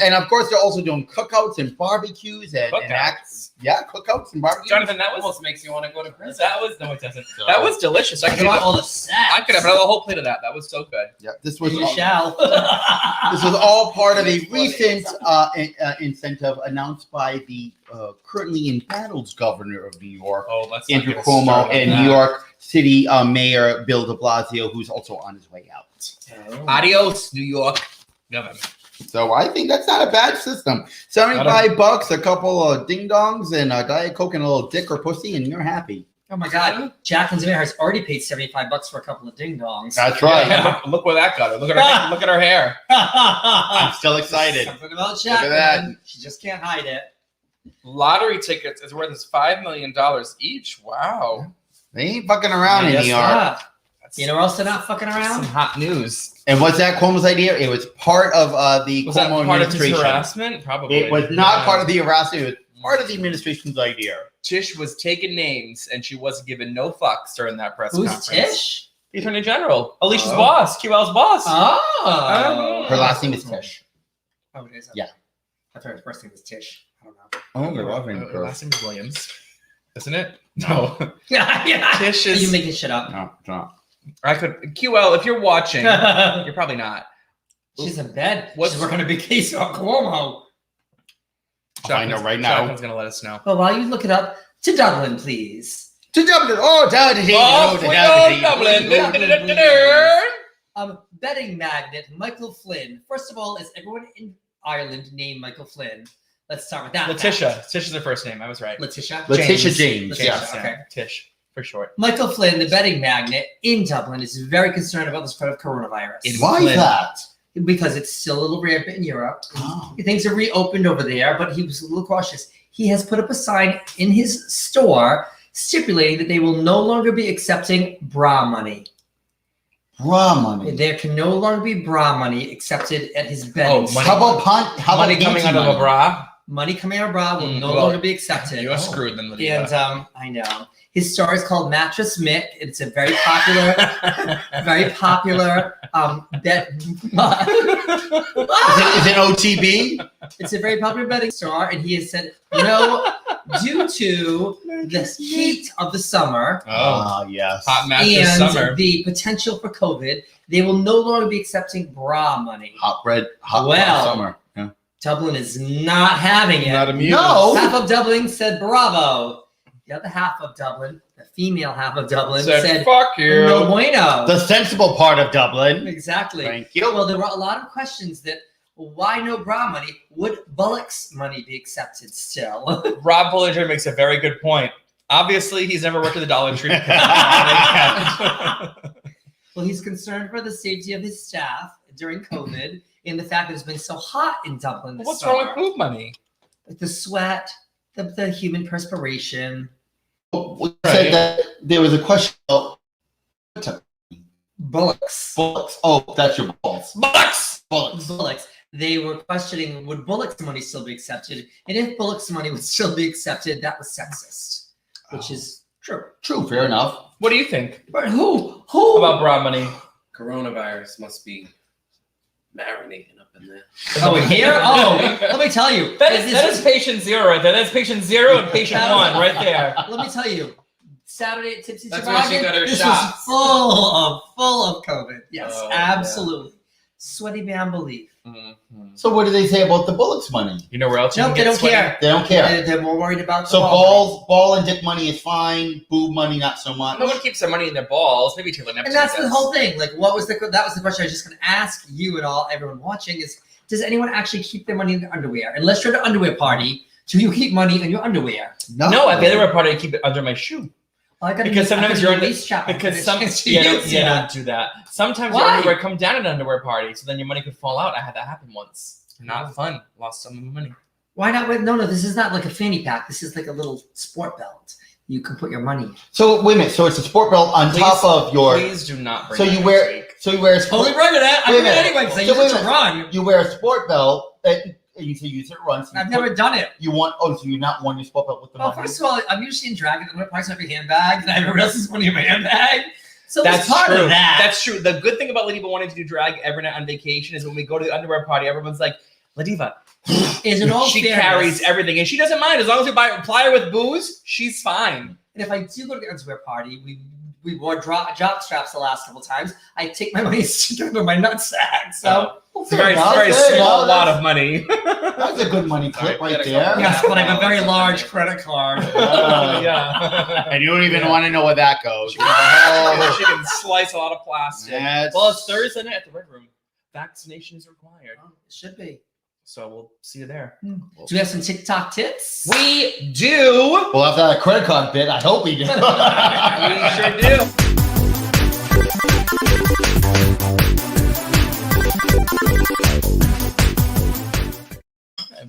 And of course, they're also doing cookouts and barbecues and Cookouts. cookouts and barbecues. Jonathan, that was Almost makes you want to go to prison. that was no, it doesn't. That was delicious. I I could got have all the sacks. another whole plate of that. That was so good. Yeah, this was You shall. this was all part of a recent incentive announced by the currently embattled governor of New York, Oh, let's Andrew not get us started Cuomo, on and that. New York City Mayor Bill de Blasio, who's also on his way out. Adios, New York. Governor. So I think that's not a bad system. $75, a couple of ding dongs, and a Diet Coke and a little dick or pussy, and you're happy. Oh my God, Jacqueline's mayor has already paid $75 for a couple of ding dongs. That's right. Yeah, look where that got her. Look at her. Look at her hair. I'm still excited. Something about Look at that. Jacqueline. She just can't hide it. Lottery tickets is worth $5 million each. Wow. They ain't fucking around in Yes, New York. yeah. That's You know where else they're not fucking some around? hot news. And what's that Cuomo's idea? It was part of the Was that Cuomo part of his administration. harassment? Probably. It was not Yeah. part of the harassment. It was part of the administration's idea. Tish was taking names and she wasn't given no fucks during that press Who's conference. Tish? The Attorney General. Alicia's Oh. boss. QL's boss. Oh. Her last name is Tish. Oh, it is. Yeah. I thought her first name was Tish. I don't know. Oh, Her last name is Williams. Isn't it? No. yeah. Tish You is. making shit up? No, it's not. I could. QL, if you're watching, you're probably not. She's in bed. What's- She's working a big case on Cuomo. I know right now. Jonathan's gonna let us know. Well, while you look it up, to Dublin, please. To Dublin. Oh, Dublin. Betting magnate Michael Flynn. First of all, is everyone in Ireland named Michael Flynn? Let's start with that. Letitia. Tish's her first name. I was right. Letitia. Letitia James. Letitia, Yes. okay. Tish, for short. Michael Flynn, the betting magnate in Dublin, is very concerned about the spread of coronavirus. Why is that? Because it's still a little rampant in Europe. Oh. Things are reopened over there, but he was a little cautious. He has put up a sign in his store stipulating that they will no longer be accepting bra money. Bra money. There can no longer be bra money accepted at his betting. Oh, money. How about punt? How Money about coming panty out of a money? Money bra. coming out of bra will no well, longer be accepted. You're screwed then, Lydia. And I know His store is called Mattress Mick. It's a very popular, bed. Is it OTB? It's a very popular bedding store, and he has said, due to the heat of the summer Yes. Hot mattress and summer. the potential for COVID, they will no longer be accepting bra money. Hot Well, summer. Yeah. Dublin is not having it. Not amused. No. Half of Dublin said bravo. The other half of Dublin, the female half of Dublin, said fuck you. no bueno. The sensible part of Dublin. Exactly. Thank you. Well, there were a lot of questions that, why no bra money? Would Bullock's money be accepted still? Rob Bullinger makes a very good point. Obviously, he's never worked at the Dollar Tree. Well, he's concerned for the safety of his staff during COVID and the fact that it's been so hot in Dublin this What's summer. wrong with boob money? The sweat, the human perspiration. We said that there was a question about Bullock's. bullocks. Oh, that's your balls. Bucks! Bullock's. They were questioning, would Bullock's money still be accepted? And if Bullock's money would still be accepted, that was sexist, which is true. True, fair enough. What do you think But who? about bra money? Coronavirus must be marinating up in there. Oh, here? Oh, let me tell you. That is patient 0 right there. That's patient 0 and patient 1 right there. Let me tell you. Saturday at Tipsy That's where she Toboggan, got her this shots. was full of COVID. Yes, Oh, absolutely. Sweaty beyond belief. So what do they say about the bullocks money? You know where else? you No, can they get don't sweaty? care. They don't care. They're more worried about the So ball ball and dick money is fine. Boob money not so much. No one keeps their money in their balls. Maybe Taylor money. Neptune And that's the does. whole thing. Like, that was the question I was just going to ask you and everyone watching is, does anyone actually keep their money in their underwear? Unless you're at an underwear party, do you keep money in your underwear? No, at the other party, I keep it under my shoe. Well, I gotta Because use- I sometimes gotta you're do under, waist shopping because for some this. don't do that. Sometimes your Why? underwear come down at an underwear party, so then your money could fall out. I had that happen once. Not fun. Lost some of my money. Why not? No, this is not like a fanny pack. This is like a little sport belt. You can put your money in. So wait a minute. So it's a sport belt on top of your. Please do not bring So that you next wear. week. So you wear. Totally bring it at. I Wait a do it minute. anyway because I So use wait it a to minute. run. You wear a sport belt. You say you use it to run. So you I've never done it. You want? Oh, so you're not wanting your sport belt with the Well, money? first of all, I'm usually in drag and I'm going to price every handbag and I have everyone else's money in my handbag. So That's that's part true. of that. That's true. The good thing about LaDiva wanting to do drag every night on vacation is when we go to the underwear party, everyone's like, LaDiva, is in all she fairness, carries everything, and she doesn't mind as long as we apply her with booze. She's fine. And if I do go to the underwear party, we wore jock straps the last couple times. I take my money and stick it under my nutsack. So It's a very small lot of money. That's a good money clip right Gotta there. go. yes, but I have a very large credit card. Yeah. And you don't even Yeah. want to know where that goes. She can slice a lot of plastic. Yes. Well, it's Thursday night at the Red Room. Vaccination is required. It should be. So we'll see you there. Do we have some TikTok tips? We do. Well, after that credit card bit, I hope we do. We sure do.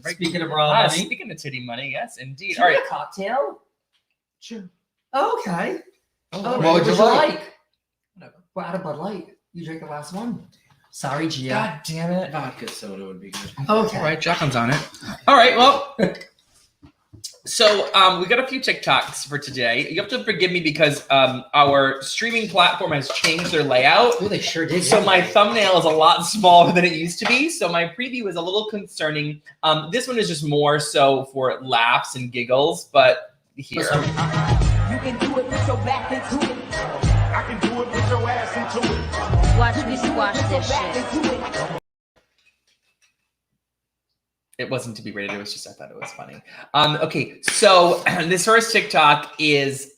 Speaking of raw money. Speaking of titty money, yes, indeed. Do All you right. want a cocktail? Sure. Oh, okay. What would you like? Whatever. We're out of Bud Light. You drink the last one. Sorry, Gia. God damn it. Vodka soda would be good. Okay. All right, Jacqueline's on it. All right, well. So we got a few TikToks for today. You have to forgive me because our streaming platform has changed their layout. Oh, they sure did. So my thumbnail is a lot smaller than it used to be. So my preview is a little concerning. This one is just more so for laughs and giggles, but here. You can do it with your back into it. I can do it with your ass into it. Watch me squash this shit. It wasn't to be rated. It was just I thought it was funny. Okay, so this first TikTok is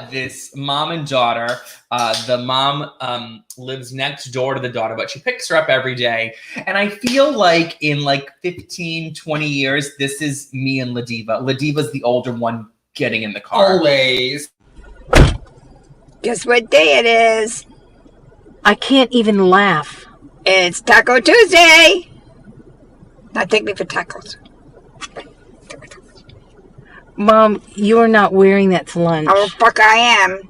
this mom and daughter. The mom lives next door to the daughter, but she picks her up every day. And I feel like in like 15, 20 years, this is me and LaDiva. LaDiva's the older one getting in the car. Always. Guess what day it is? I can't even laugh. It's Taco Tuesday. Now take me for tacos. Mom, you're not wearing that to lunch. Oh, fuck I am.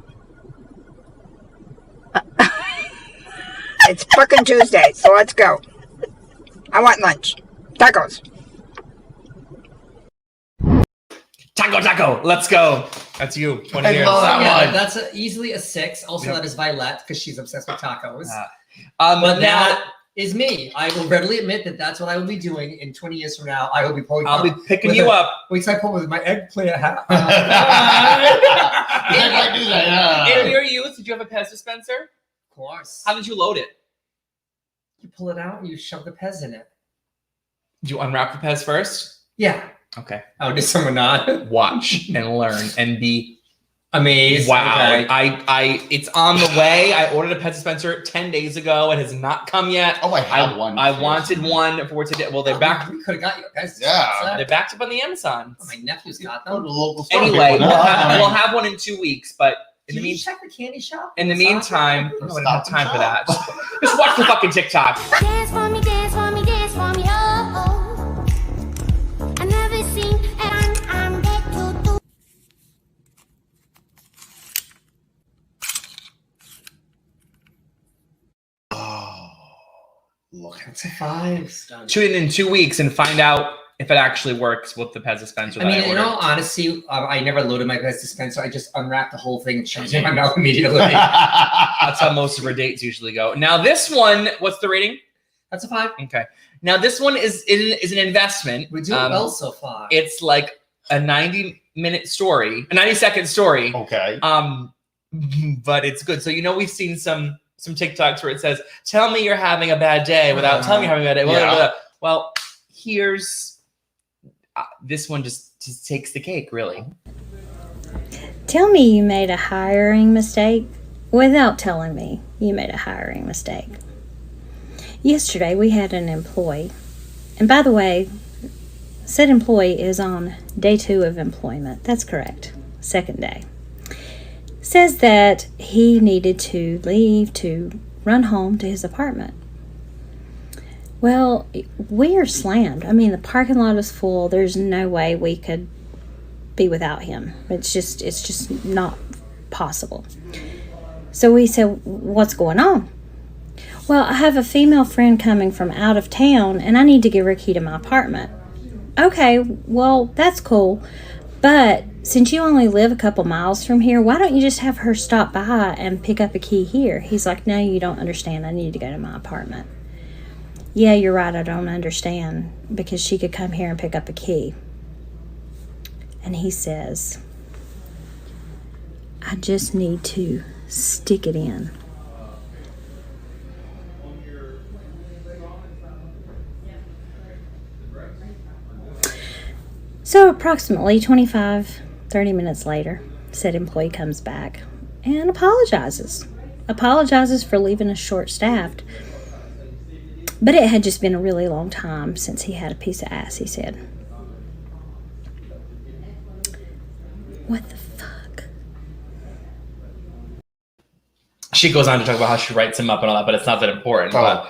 It's fucking Tuesday, so let's go. I want lunch. Tacos. Taco. Let's go. That's you. 20 years. love that Yeah, one. that's easily a 6. Also, that is Violet because she's obsessed with tacos. But But now that is me. I will readily admit that that's what I will be doing in 20 years from now. I will be pulling. I'll be picking with you a- up. Wait till I pull with my eggplant hat. I do that. In your youth, did you have a Pez dispenser? Of course. How did you load it? You pull it out and you shove the Pez in it. Did you unwrap the Pez first? Yeah. Okay. Oh, did someone not? Watch and learn and be amazed. wow. Okay. I it's on the way. I ordered a Pez dispenser 10 days ago. It has not come yet. Oh, I have one. I wanted one for today. Well, they're back. We could have got you guys. Yeah. They're backed up on the Amazon. Oh, my nephew's got Go to them. the local store. Anyway, People. we'll have one in 2 weeks, but in Did the you meantime, check the candy shop? in the meantime, no, I don't have Stop time and for that. shop. Just watch the fucking TikTok. Dance for me, dance for me, dance for me, oh, oh. I never seen and I'm dead to do. Look at It's a 5. Tune in 2 weeks and find out if it actually works with the Pez dispenser. I that mean, in ordered. all honesty, I never loaded my Pez dispenser. I just unwrapped the whole thing and shoved it in my mouth immediately. That's how most of our dates usually go. Now this one, what's the rating? That's a 5. Okay. Now this one is an investment. We're doing well so far. It's like a 90-minute story, a 90-second story. Okay. But it's good. So we've seen some TikToks where it says, "Tell me you're having a bad day," without telling me you're having a bad day. Blah, blah, blah. Well, here's this one just takes the cake, really. Tell me you made a hiring mistake without telling me you made a hiring mistake. Yesterday we had an employee, and by the way, said employee is on day 2 of employment. That's correct. Second day. Says that he needed to leave to run home to his apartment. Well, we are slammed. I mean, the parking lot is full. There's no way we could be without him. It's just not possible. So we said, what's going on? Well, I have a female friend coming from out of town and I need to give her a key to my apartment. Okay, well, that's cool. But since you only live a couple miles from here, why don't you just have her stop by and pick up a key here? He's like, no, you don't understand. I need to go to my apartment. Yeah, you're right. I don't understand because she could come here and pick up a key. And he says, I just need to stick it in. So approximately 25, 30 minutes later, said employee comes back and apologizes. Apologizes for leaving us short-staffed. But it had just been a really long time since he had a piece of ass, he said. What the fuck? She goes on to talk about how she writes him up and all that, but it's not that important. But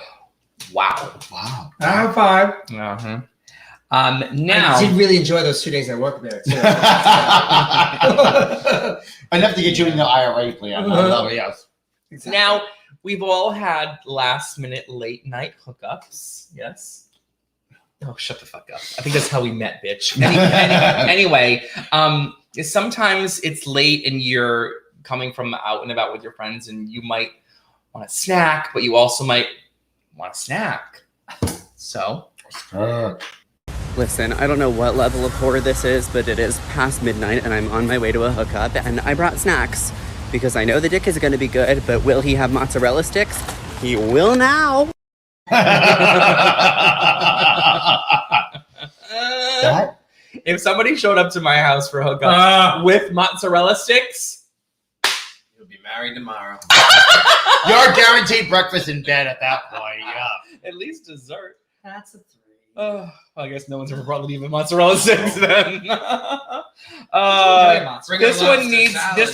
wow. Wow. I have 5. Uh-huh. Now I did really enjoy those 2 days I worked there too. Enough to get you in the IRA plan. Yes. Exactly. Now, we've all had last-minute late-night hookups. Yes? Oh, shut the fuck up. I think that's how we met, bitch. Anyway, sometimes it's late and you're coming from out and about with your friends and you might want a snack, but you also might want a snack. So... Listen, I don't know what level of horror this is, but it is past midnight and I'm on my way to a hookup and I brought snacks because I know the dick is going to be good, but will he have mozzarella sticks? He will now. If somebody showed up to my house for hookup with mozzarella sticks, You'll be married tomorrow. You're guaranteed breakfast in bed at that point. Yeah. at least dessert. That's a 3. Oh, I guess no one's ever brought LaDiva mozzarella sticks then. This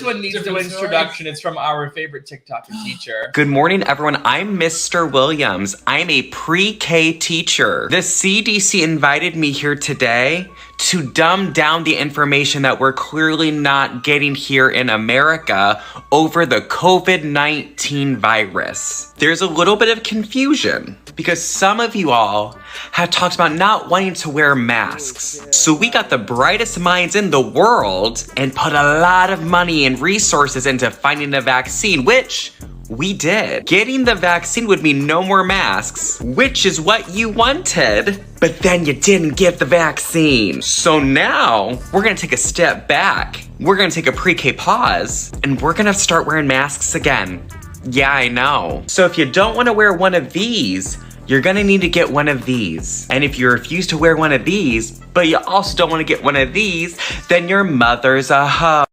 one needs no introduction. It's from our favorite TikToker teacher. Good morning, everyone. I'm Mr. Williams. I'm a pre-K teacher. The CDC invited me here today to dumb down the information that we're clearly not getting here in America over the COVID-19 virus. There's a little bit of confusion because some of you all have talked about not wanting to wear masks. So we got the brightest minds in the world and put a lot of money and resources into finding a vaccine, which we did. Getting the vaccine would mean no more masks, which is what you wanted. But then you didn't get the vaccine. So now we're gonna take a step back. We're gonna take a pre-K pause and we're gonna start wearing masks again. Yeah, I know. So if you don't wanna wear one of these, you're gonna need to get one of these. And if you refuse to wear one of these, but you also don't wanna get one of these, then your mother's a hoe.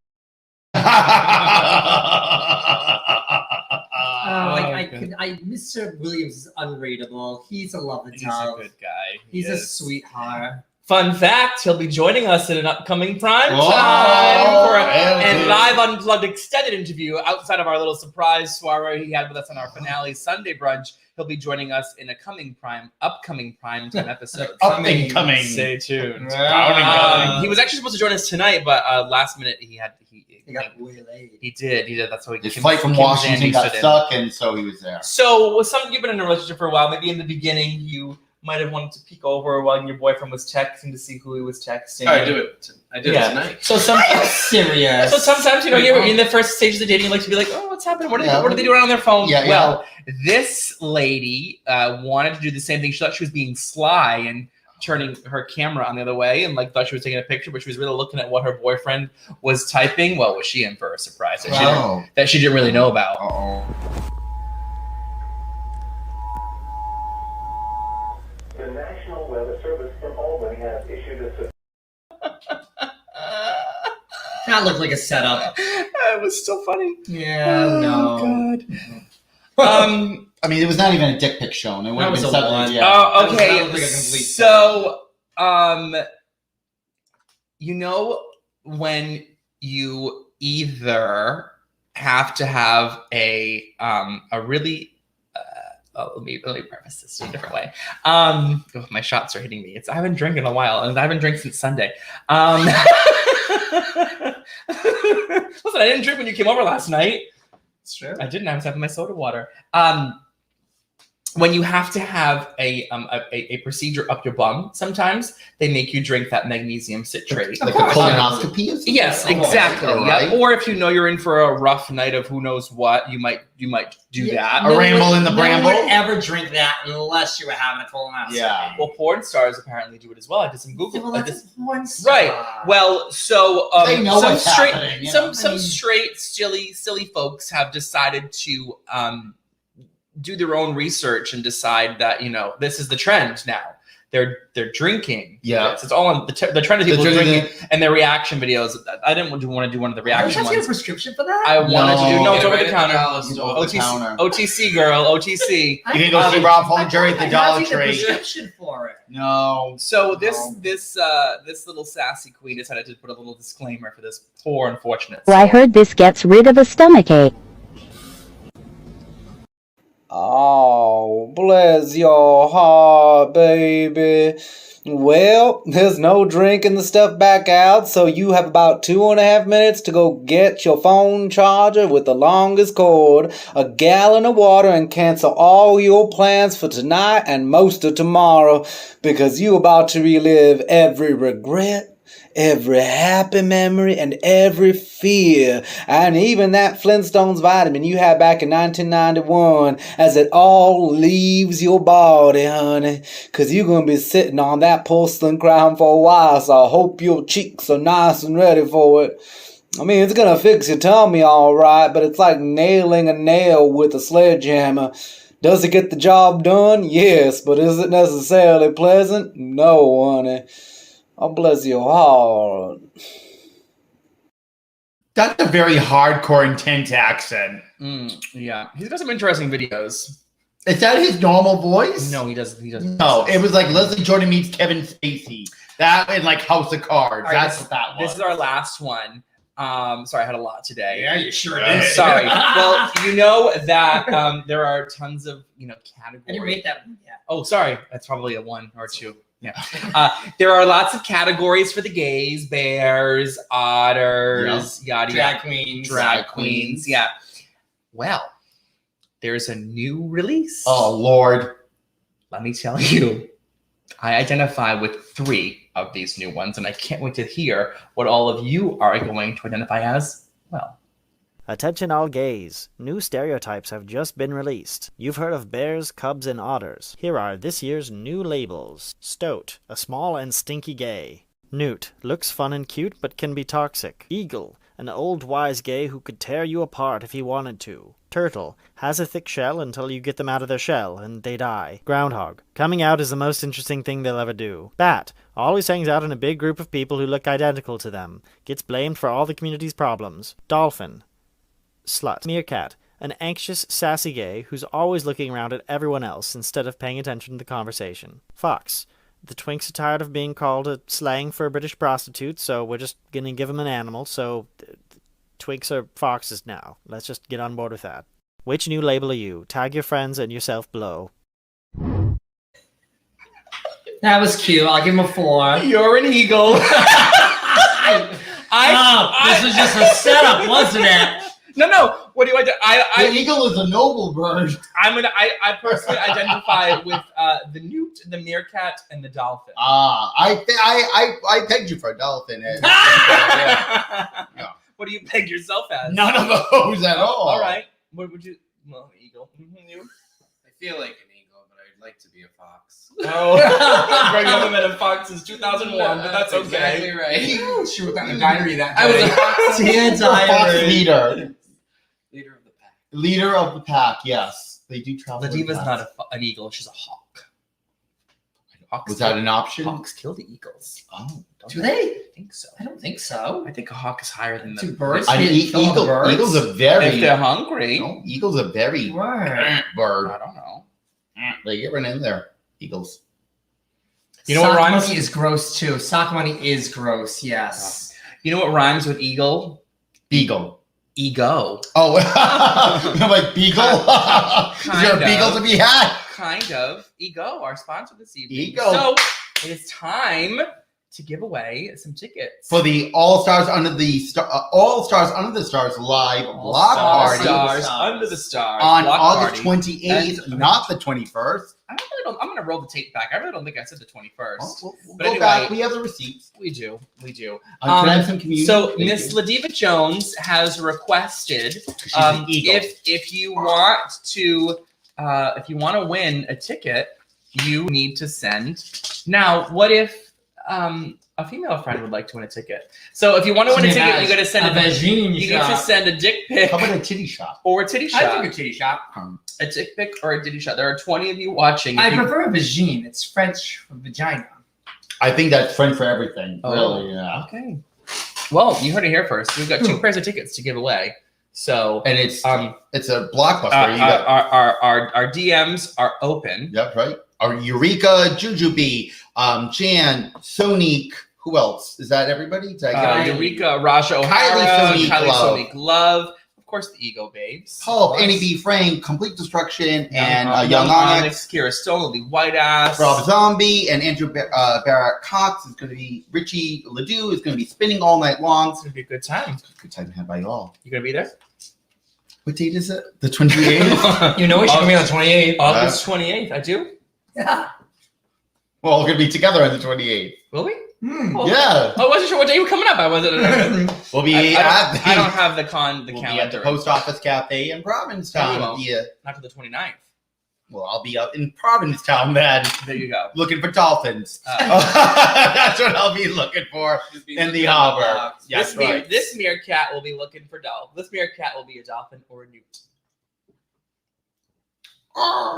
Mr. Williams is unreadable. He's a love of He's a good guy. He's a sweetheart. Fun fact, he'll be joining us in an upcoming Primetime Oh, for a and live unplugged extended interview outside of our little surprise soiree he had with us on our finale Sunday brunch. He'll be joining us in a upcoming Primetime episode. Coming. Stay tuned. Coming. He was actually supposed to join us tonight, but last minute he got way late. He did. That's why His flight from Kim Washington Zandy got stood in. stuck, and so he was there. So, with some you've been in a relationship for a while, maybe in the beginning you might have wanted to peek over while your boyfriend was texting to see who he was texting. I did it tonight. So sometimes serious. So sometimes you're in the first stage of the dating, you like to be like, oh, what's happening? What are they doing on their phone? Yeah, well, this lady wanted to do the same thing. She thought she was being sly and turning her camera on the other way and thought she was taking a picture, but she was really looking at what her boyfriend was typing. Well, was she in for a surprise that she didn't really know about? The National Weather Service in Albany has issued a... That looked like a setup. It was still funny. Yeah, God. I mean, it was not even a dick pic shown. It That was a one. Yeah. Oh, okay. That was like a complete So, when you either have to have a really let me preface this in a different way. My shots are hitting me. I haven't drank in a while, and I haven't drank since Sunday. Listen, I didn't drink when you came over last night. It's true. I didn't. I was having my soda water. When you have to have a procedure up your bum, sometimes they make you drink that magnesium citrate. Like a colonoscopy? Yes, exactly. Right. Or if you know you're in for a rough night of who knows what, you might do that. A ramble in the bramble? No one would ever drink that unless you were having a colonoscopy. Yeah. Well, porn stars apparently do it as well. I did some Google. Well, that's a porn star. Right. Well, so they know some what's straight, happening, some straight, silly folks have decided to do their own research and decide that this is the trend now. They're drinking. Yeah, it's all on the trend of people drinking and their reaction videos. I didn't want to do one of the reaction Don't you have to get a ones. prescription for that? I wanted to do it's over the counter. OTC. OTC girl, OTC. You can go see Rob Hollinger at the Dollar Tree. Prescription for it. No. So this little sassy queen decided to put a little disclaimer for this poor unfortunate. I heard this gets rid of a stomachache. Oh, bless your heart, baby. Well, there's no drinking the stuff back out, so you have about 2.5 minutes to go get your phone charger with the longest cord, a gallon of water, and cancel all your plans for tonight and most of tomorrow, because you about to relive every regret, every happy memory, and every fear, and even that Flintstones vitamin you had back in 1991, as it all leaves your body, honey, because you're going to be sitting on that porcelain crown for a while, so I hope your cheeks are nice and ready for it. I mean, it's going to fix your tummy all right, but it's like nailing a nail with a sledgehammer. Does it get the job done? Yes, but is it necessarily pleasant? No, honey. Oh, bless your heart. That's a very hardcore, intense accent. Yeah, he's got some interesting videos. Is that his normal voice? No, he doesn't. No, it was like Leslie Jordan meets Kevin Spacey. That and like House of Cards. Right, That's what that was. This is our last one. Sorry, I had a lot today. Yeah, you sure did. Sorry. Well, you know that there are tons of categories. And you rate that one, yeah. Oh, sorry. That's probably a 1 or 2. Yeah. There are lots of categories for the gays: bears, otters, yada Drag queens. Drag queens. Yeah. Well, there's a new release. Oh Lord. Let me tell you. I identify with 3 of these new ones, and I can't wait to hear what all of you are going to identify as well. Attention all gays. New stereotypes have just been released. You've heard of bears, cubs, and otters. Here are this year's new labels. Stoat, a small and stinky gay. Newt, looks fun and cute but can be toxic. Eagle, an old wise gay who could tear you apart if he wanted to. Turtle, has a thick shell until you get them out of their shell and they die. Groundhog, coming out is the most interesting thing they'll ever do. Bat, always hangs out in a big group of people who look identical to them. Gets blamed for all the community's problems. Dolphin, slut. Meerkat, an anxious, sassy gay who's always looking around at everyone else instead of paying attention to the conversation. Fox, the twinks are tired of being called a slang for a British prostitute, so we're just gonna give them an animal, so twinks are foxes now. Let's just get on board with that. Which new label are you? Tag your friends and yourself below. That was cute. I'll give him a 4. You're an eagle. This was just a setup, wasn't it? No. What do you The eagle is a noble bird. I personally identify with the newt, the meerkat, and the dolphin. I pegged you for a dolphin. What do you peg yourself as? None of those at all. All right. What would you? Well, eagle. You? I feel like an eagle, but I'd like to be a fox. Oh, Greg never met a fox since 2001, but that's okay. Exactly right. She was on a diary that day. I was a fox. Fox leader. Leader of the pack. Leader of the pack, yes. They do travel. LaDiva's not an eagle, she's a hawk. Was that an option? Hawks kill the eagles. Oh. Do they? I think so. I don't think so. I think a hawk is higher than Do the birds Eagles are very. If they're hungry. No, eagles are very bird. I don't know. They get right in there. Eagles. You know what Sock rhymes? money is gross too. Sock money is gross. Yes. You know what rhymes with eagle? Beagle. Ego. Oh, I'm like beagle. Is there a beagle to be had? Kind of. Ego, our sponsor this evening. Ego. So it is time to give away some tickets For the All Stars Under the Stars live block party Stars Under the Stars on block August party. 28th, not the 21st. I'm going to roll the tape back. I really don't think I said the 21st. We'll But go anyway, back. We have the receipts. We do. Can I have some community? So Thank Miss you. LaDiva Jones has requested an eagle. if you want to win a ticket, you need to send. Now, what if a female friend would like to win a ticket? So if you want to win a ticket, you got to send you need to send a dick pic. How about a titty shot? Or a titty shot. I think a titty shot. A dick pic or a titty shot. There are 20 of you watching. I prefer a vagine. It's French for vagina. I think that's French for everything. Oh, really, yeah. Okay. Well, you heard it here first. We've got 2 pairs of tickets to give away. So and it's a blockbuster. Our DMs are open. Yep, right. Our Eureka, Jujubee, Jan, Sonique. Who else? Is that everybody? Eureka, Rasha O'Hara, Kylie Sonique Love. Of course, the Ego Babes. Pulp, Annie B. Frank, Complete Destruction, and Young Onyx. Kira Stone, the White Ass. Rob Zombie and Andrew Barrett Cox is going to be. Richie Ledoux is going to be spinning all night long. It's going to be a good time. Good time had by all. You going to be there? What date is it? The 28th? You know we should be on the 28th. August 28th. I do? Yeah. Well, we're going to be together on the 28th. Will we? Yeah. I wasn't sure what day you were coming up. I wasn't. We'll be I don't have the We'll be calendar. at the Post Office Cafe in Provincetown. Not till the 29th. Well, I'll be up in Provincetown then. There you go. Looking for dolphins. That's what I'll be looking for in the harbor. Yes, This meerkat will be looking for dolphins. This meerkat will be a dolphin or a newt.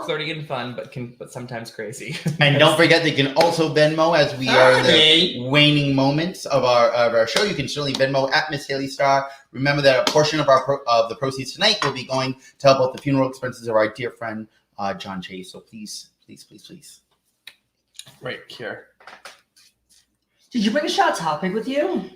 Flirty and fun, but sometimes crazy. And don't forget, they can also Venmo as we are in the waning moments of our show. You can certainly Venmo at Miss Haley Star. Remember that a portion of the proceeds tonight will be going to help out the funeral expenses of our dear friend John Chase. So please. Right here. Did you bring a shot topic with you?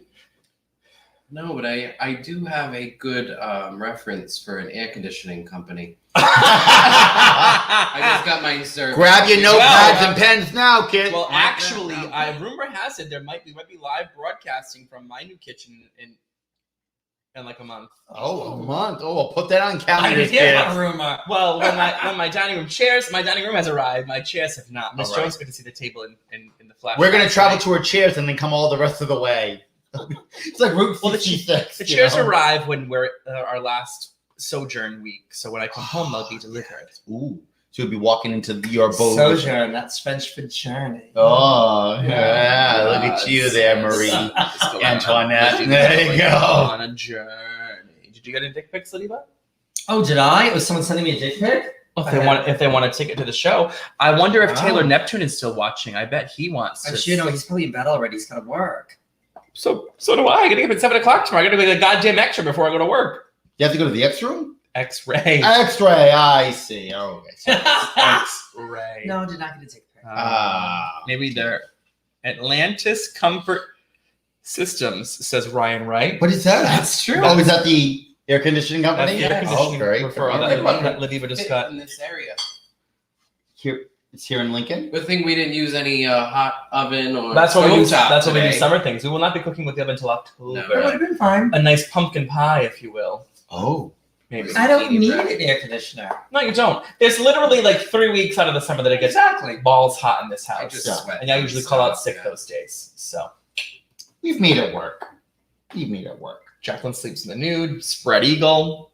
No, but I do have a good reference for an air conditioning company. I just got mine served. Grab your notepads and pens now, kid. Well, actually, rumor has it we might be live broadcasting from my new kitchen in in like a month. Oh, a month. Oh, I'll put that on I calendars, did have a kids. rumor. Well, when my dining room has arrived, my chairs have not. Miss Jones got to see the table in the flash. We're going to travel to our chairs and then come all the rest of the way. It's like Route 66. The chairs arrive when we're our last sojourn week. So when I come home, they'll be delivered. Ooh. So you'll be walking into your boat. Sojourn, that's French for journey. Oh, yeah. Look at you there, Marie Antoinette. There you go. On a journey. Did you get any dick pics, LaDiva? Oh, did I? Was someone sending me a dick pic? If they want a ticket to the show. I wonder if Taylor Neptune is still watching. I bet he wants to. Actually, he's probably in bed already. He's got to work. So do I. I got to get up at 7 o'clock tomorrow. I got to go to the goddamn extra before I go to work. You have to go to the X room? X-ray. X-ray, I see. Oh, okay. X-ray. No, did not get a dick pic. Maybe they're Atlantis Comfort Systems, says Ryan Wright. What is that? That's true. Oh, is that the air conditioning company? That's the air conditioning referral that Great. LaDiva just got. In this area. It's here in Lincoln? Good thing we didn't use any hot oven or That's what we do. That's what we do today. summer things. We will not be cooking with the oven until October. No. That would have been fine. A nice pumpkin pie, if you will. Oh. Maybe. I don't need an air conditioner. No, you don't. There's literally like 3 weeks out of the summer that it gets balls hot in this house. I just sweat. And I usually call out sick those days. So We've made it work. Jacqueline sleeps in the nude. Spread eagle.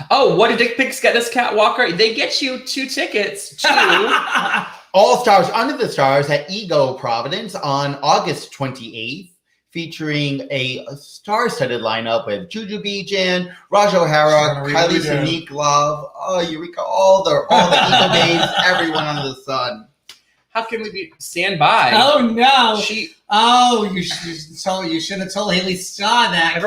Oh, what do dick pics get us, Cat Walker? They get you 2 tickets to All Stars Under the Stars at Ego Providence on August 28th, featuring a star-studded lineup with Juju Bijan, Raj O'Hara, Kylie Sonique Love, Eureka, all the Ego babes, everyone under the sun. How can we be stand by? Oh no! You should have told Haley Starr that. I've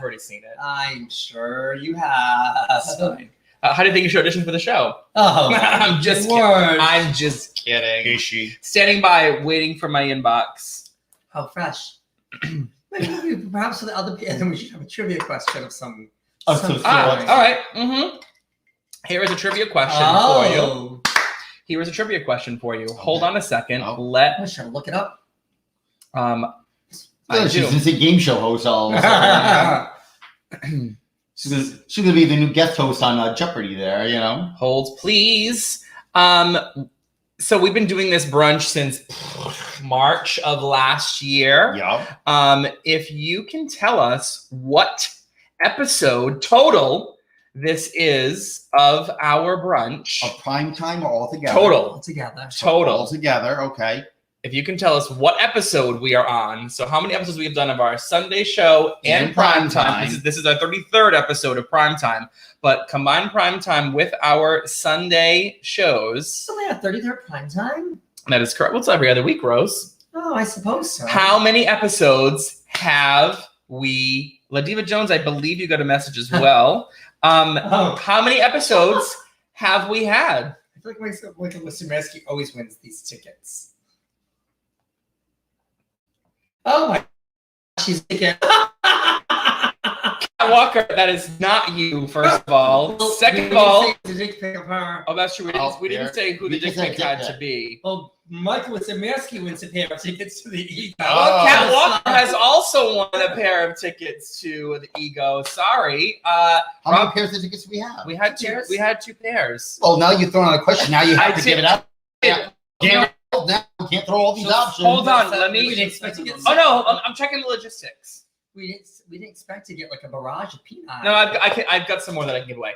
already seen it. I'm sure you have. That's fine. How do you think you should audition for the show? Oh, I'm just kidding. I'm just kidding. Is she? Standing by, waiting for my inbox. How fresh. Maybe perhaps for the other people, then we should have a trivia question of some. All right. Mm-hmm. Here is a trivia question for you. Here is a trivia question for you. Hold on a second. I'm trying to look it up. She's a game show host all of a sudden. She's gonna be the new guest host on Jeopardy there, you know. Hold, please. So we've been doing this brunch since March of last year. Yeah. If you can tell us what episode total this is of our brunch. Of Primetime or altogether? Total. Altogether, okay. If you can tell us what episode we are on, so how many episodes we have done of our Sunday show and Primetime. This is our 33rd episode of Primetime, but combine Primetime with our Sunday shows. So they have 33rd Primetime? That is correct. Well, it's every other week, Rose. Oh, I suppose so. How many episodes have we... LaDiva Jones, I believe you got a message as well. How many episodes have we had? I feel like Mr. Maskey always wins these tickets. Oh my! She's again. Walker, that is not you. First of all, second of all, the dick pic of her. Oh, that's true. We didn't say who the dick pic had to be. Well, Michael Maskey wins a pair of tickets to the Ego. Well, Cat Walker has also won a pair of tickets to the Ego. Sorry. How many pairs of tickets do we have? We had two. We had 2 pairs. Well, now you're throwing out a question. Now you have to give it up. Now you can't throw all these options. Hold on, let me. Oh no, I'm checking the logistics. We didn't expect to get like a barrage of peanuts. No, I've got some more that I can give away.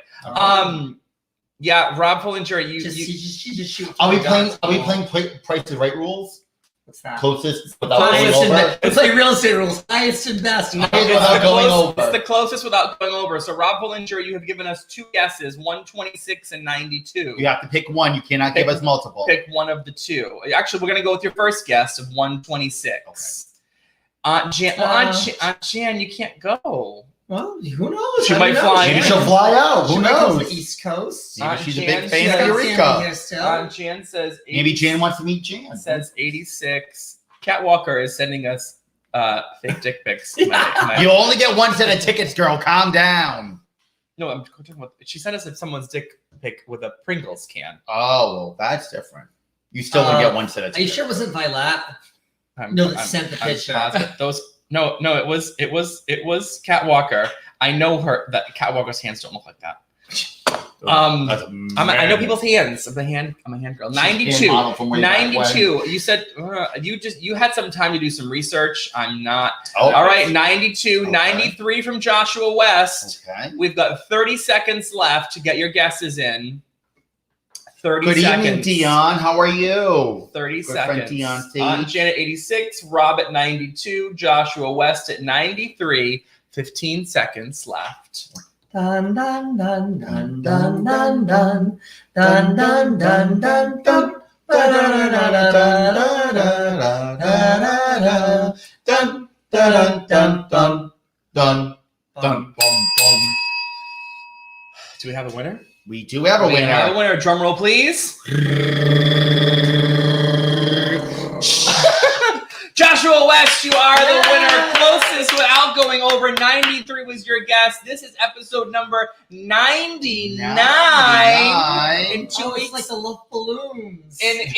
Yeah, Rob Pullinger, you just shoot. Are we playing Price is Right rules? What's that? Closest without going over. It's like real estate rules. Highest and best. Without going over. It's the closest without going over. So Rob Pullinger, you have given us 2 guesses, 126 and 92. You have to pick one. You cannot give us multiple. Pick one of the 2. Actually, we're gonna go with your first guess of 126. Okay. Aunt Jan, you can't go. Well, who knows? She might fly. Maybe she'll fly out. Who knows? The East Coast. Maybe she's a big fan of Eureka. Aunt Jan says. Maybe Jan wants to meet Jan. Says 86. Cat Walker is sending us fake dick pics. You only get 1 set of tickets, girl. Calm down. No, I'm talking about. She sent us someone's dick pic with a Pringles can. Oh, well, that's different. You still would get 1 set of tickets. Are you sure it wasn't Violet? I'm sent the picture. Those No, it was Cat Walker. I know that Cat Walker's hands don't look like that. I know people's hands. I'm a hand girl. 92. 92. You said you had some time to do some research. I'm not. Oh. All right, 92, 93 from Joshua West. Okay. We've got 30 seconds left to get your guesses in. 30 Good seconds. evening, Dion. How are you? 30 Good seconds. friend Dion Stage. Janet 86, Rob at 92, Joshua West at 93. 15 seconds left. Dun dun dun dun dun dun dun dun dun dun dun dun. Do we have a winner? We do have a winner. We have a winner. Drum roll, please. Joshua West, you are the winner. Closest without going over. 93 was your guess. This is episode number 99. In 2 weeks. It's like the little balloons. In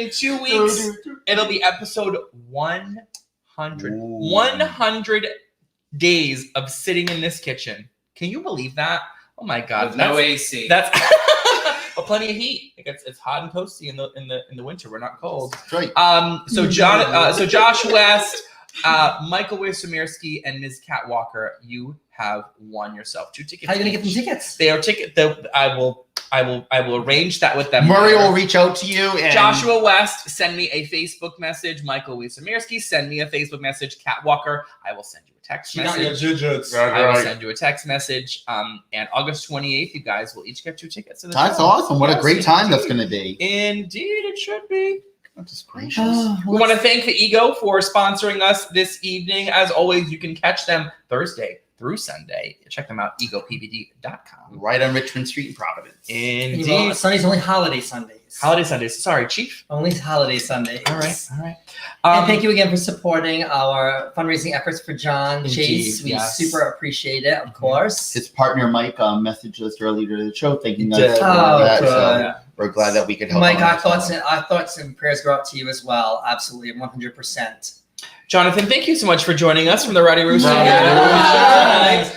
2 weeks, it'll be episode 100. 100 days of sitting in this kitchen. Can you believe that? Oh my God! With no AC. That's but plenty of heat. It's hot and toasty in the winter. We're not cold. That's right. So Josh West, Michael Wiersamirsky, and Ms. Cat Walker, you have won yourself 2 tickets. How are you gonna get them tickets? They are I will arrange that with them. Murray will reach out to you. And Joshua West, send me a Facebook message. Michael Wiersamirsky, send me a Facebook message. Cat Walker, I will send you a text message. I will send you a text message. And August 28th, you guys will each get 2 tickets to the That's show. awesome. What a great time that's going to be. Indeed, it should be. Goodness gracious. We want to thank the Ego for sponsoring us this evening. As always, you can catch them Thursday through Sunday. Check them out, egopbd.com. Right on Richmond Street in Providence. Indeed. Sunday's only holiday Sundays. Holiday Sundays. Sorry, Chief. Only holiday Sundays. All right. And thank you again for supporting our fundraising efforts for John Chase. We yes. super appreciate it, of course. His partner Mike messaged us earlier to the show, thanking us for Oh, that. good. So we're glad that we could help. Mike, him our out. thoughts and prayers go out to you as well. Absolutely, 100%. Jonathan, thank you so much for joining us from the Rowdy Rooster.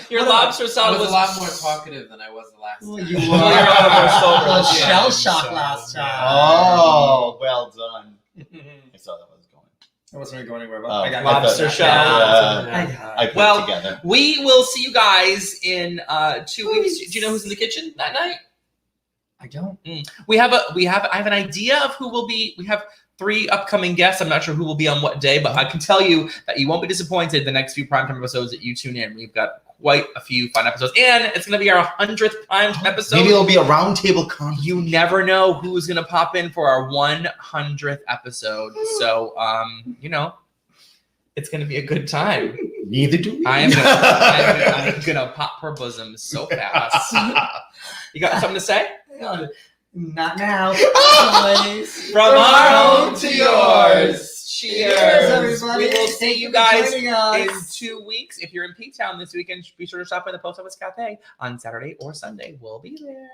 Your lobster salad was a lot more talkative than I was the last time. You were shell shocked last time. Oh, well done. I saw that was going. I wasn't really going anywhere. But Oh, I got Lobster shell. I put it together. We will see you guys in 2 weeks. Do you know who's in the kitchen that night? I don't. I have an idea of who will be. We have 3 upcoming guests. I'm not sure who will be on what day, but I can tell you that you won't be disappointed the next few Primetime episodes that you tune in. We've got quite a few fun episodes, and it's going to be our 100th Primetime episode. Maybe it'll be a roundtable conversation. You never know who's going to pop in for our 100th episode. So, it's going to be a good time. Neither do we. I'm gonna pop her bosom so fast. You got something to say? Not now. From our home to yours. Cheers, everybody. We will see Thank you for guys joining in us. 2 weeks. If you're in P-Town this weekend, be sure to stop by the Post Office Cafe on Saturday or Sunday. We'll be there.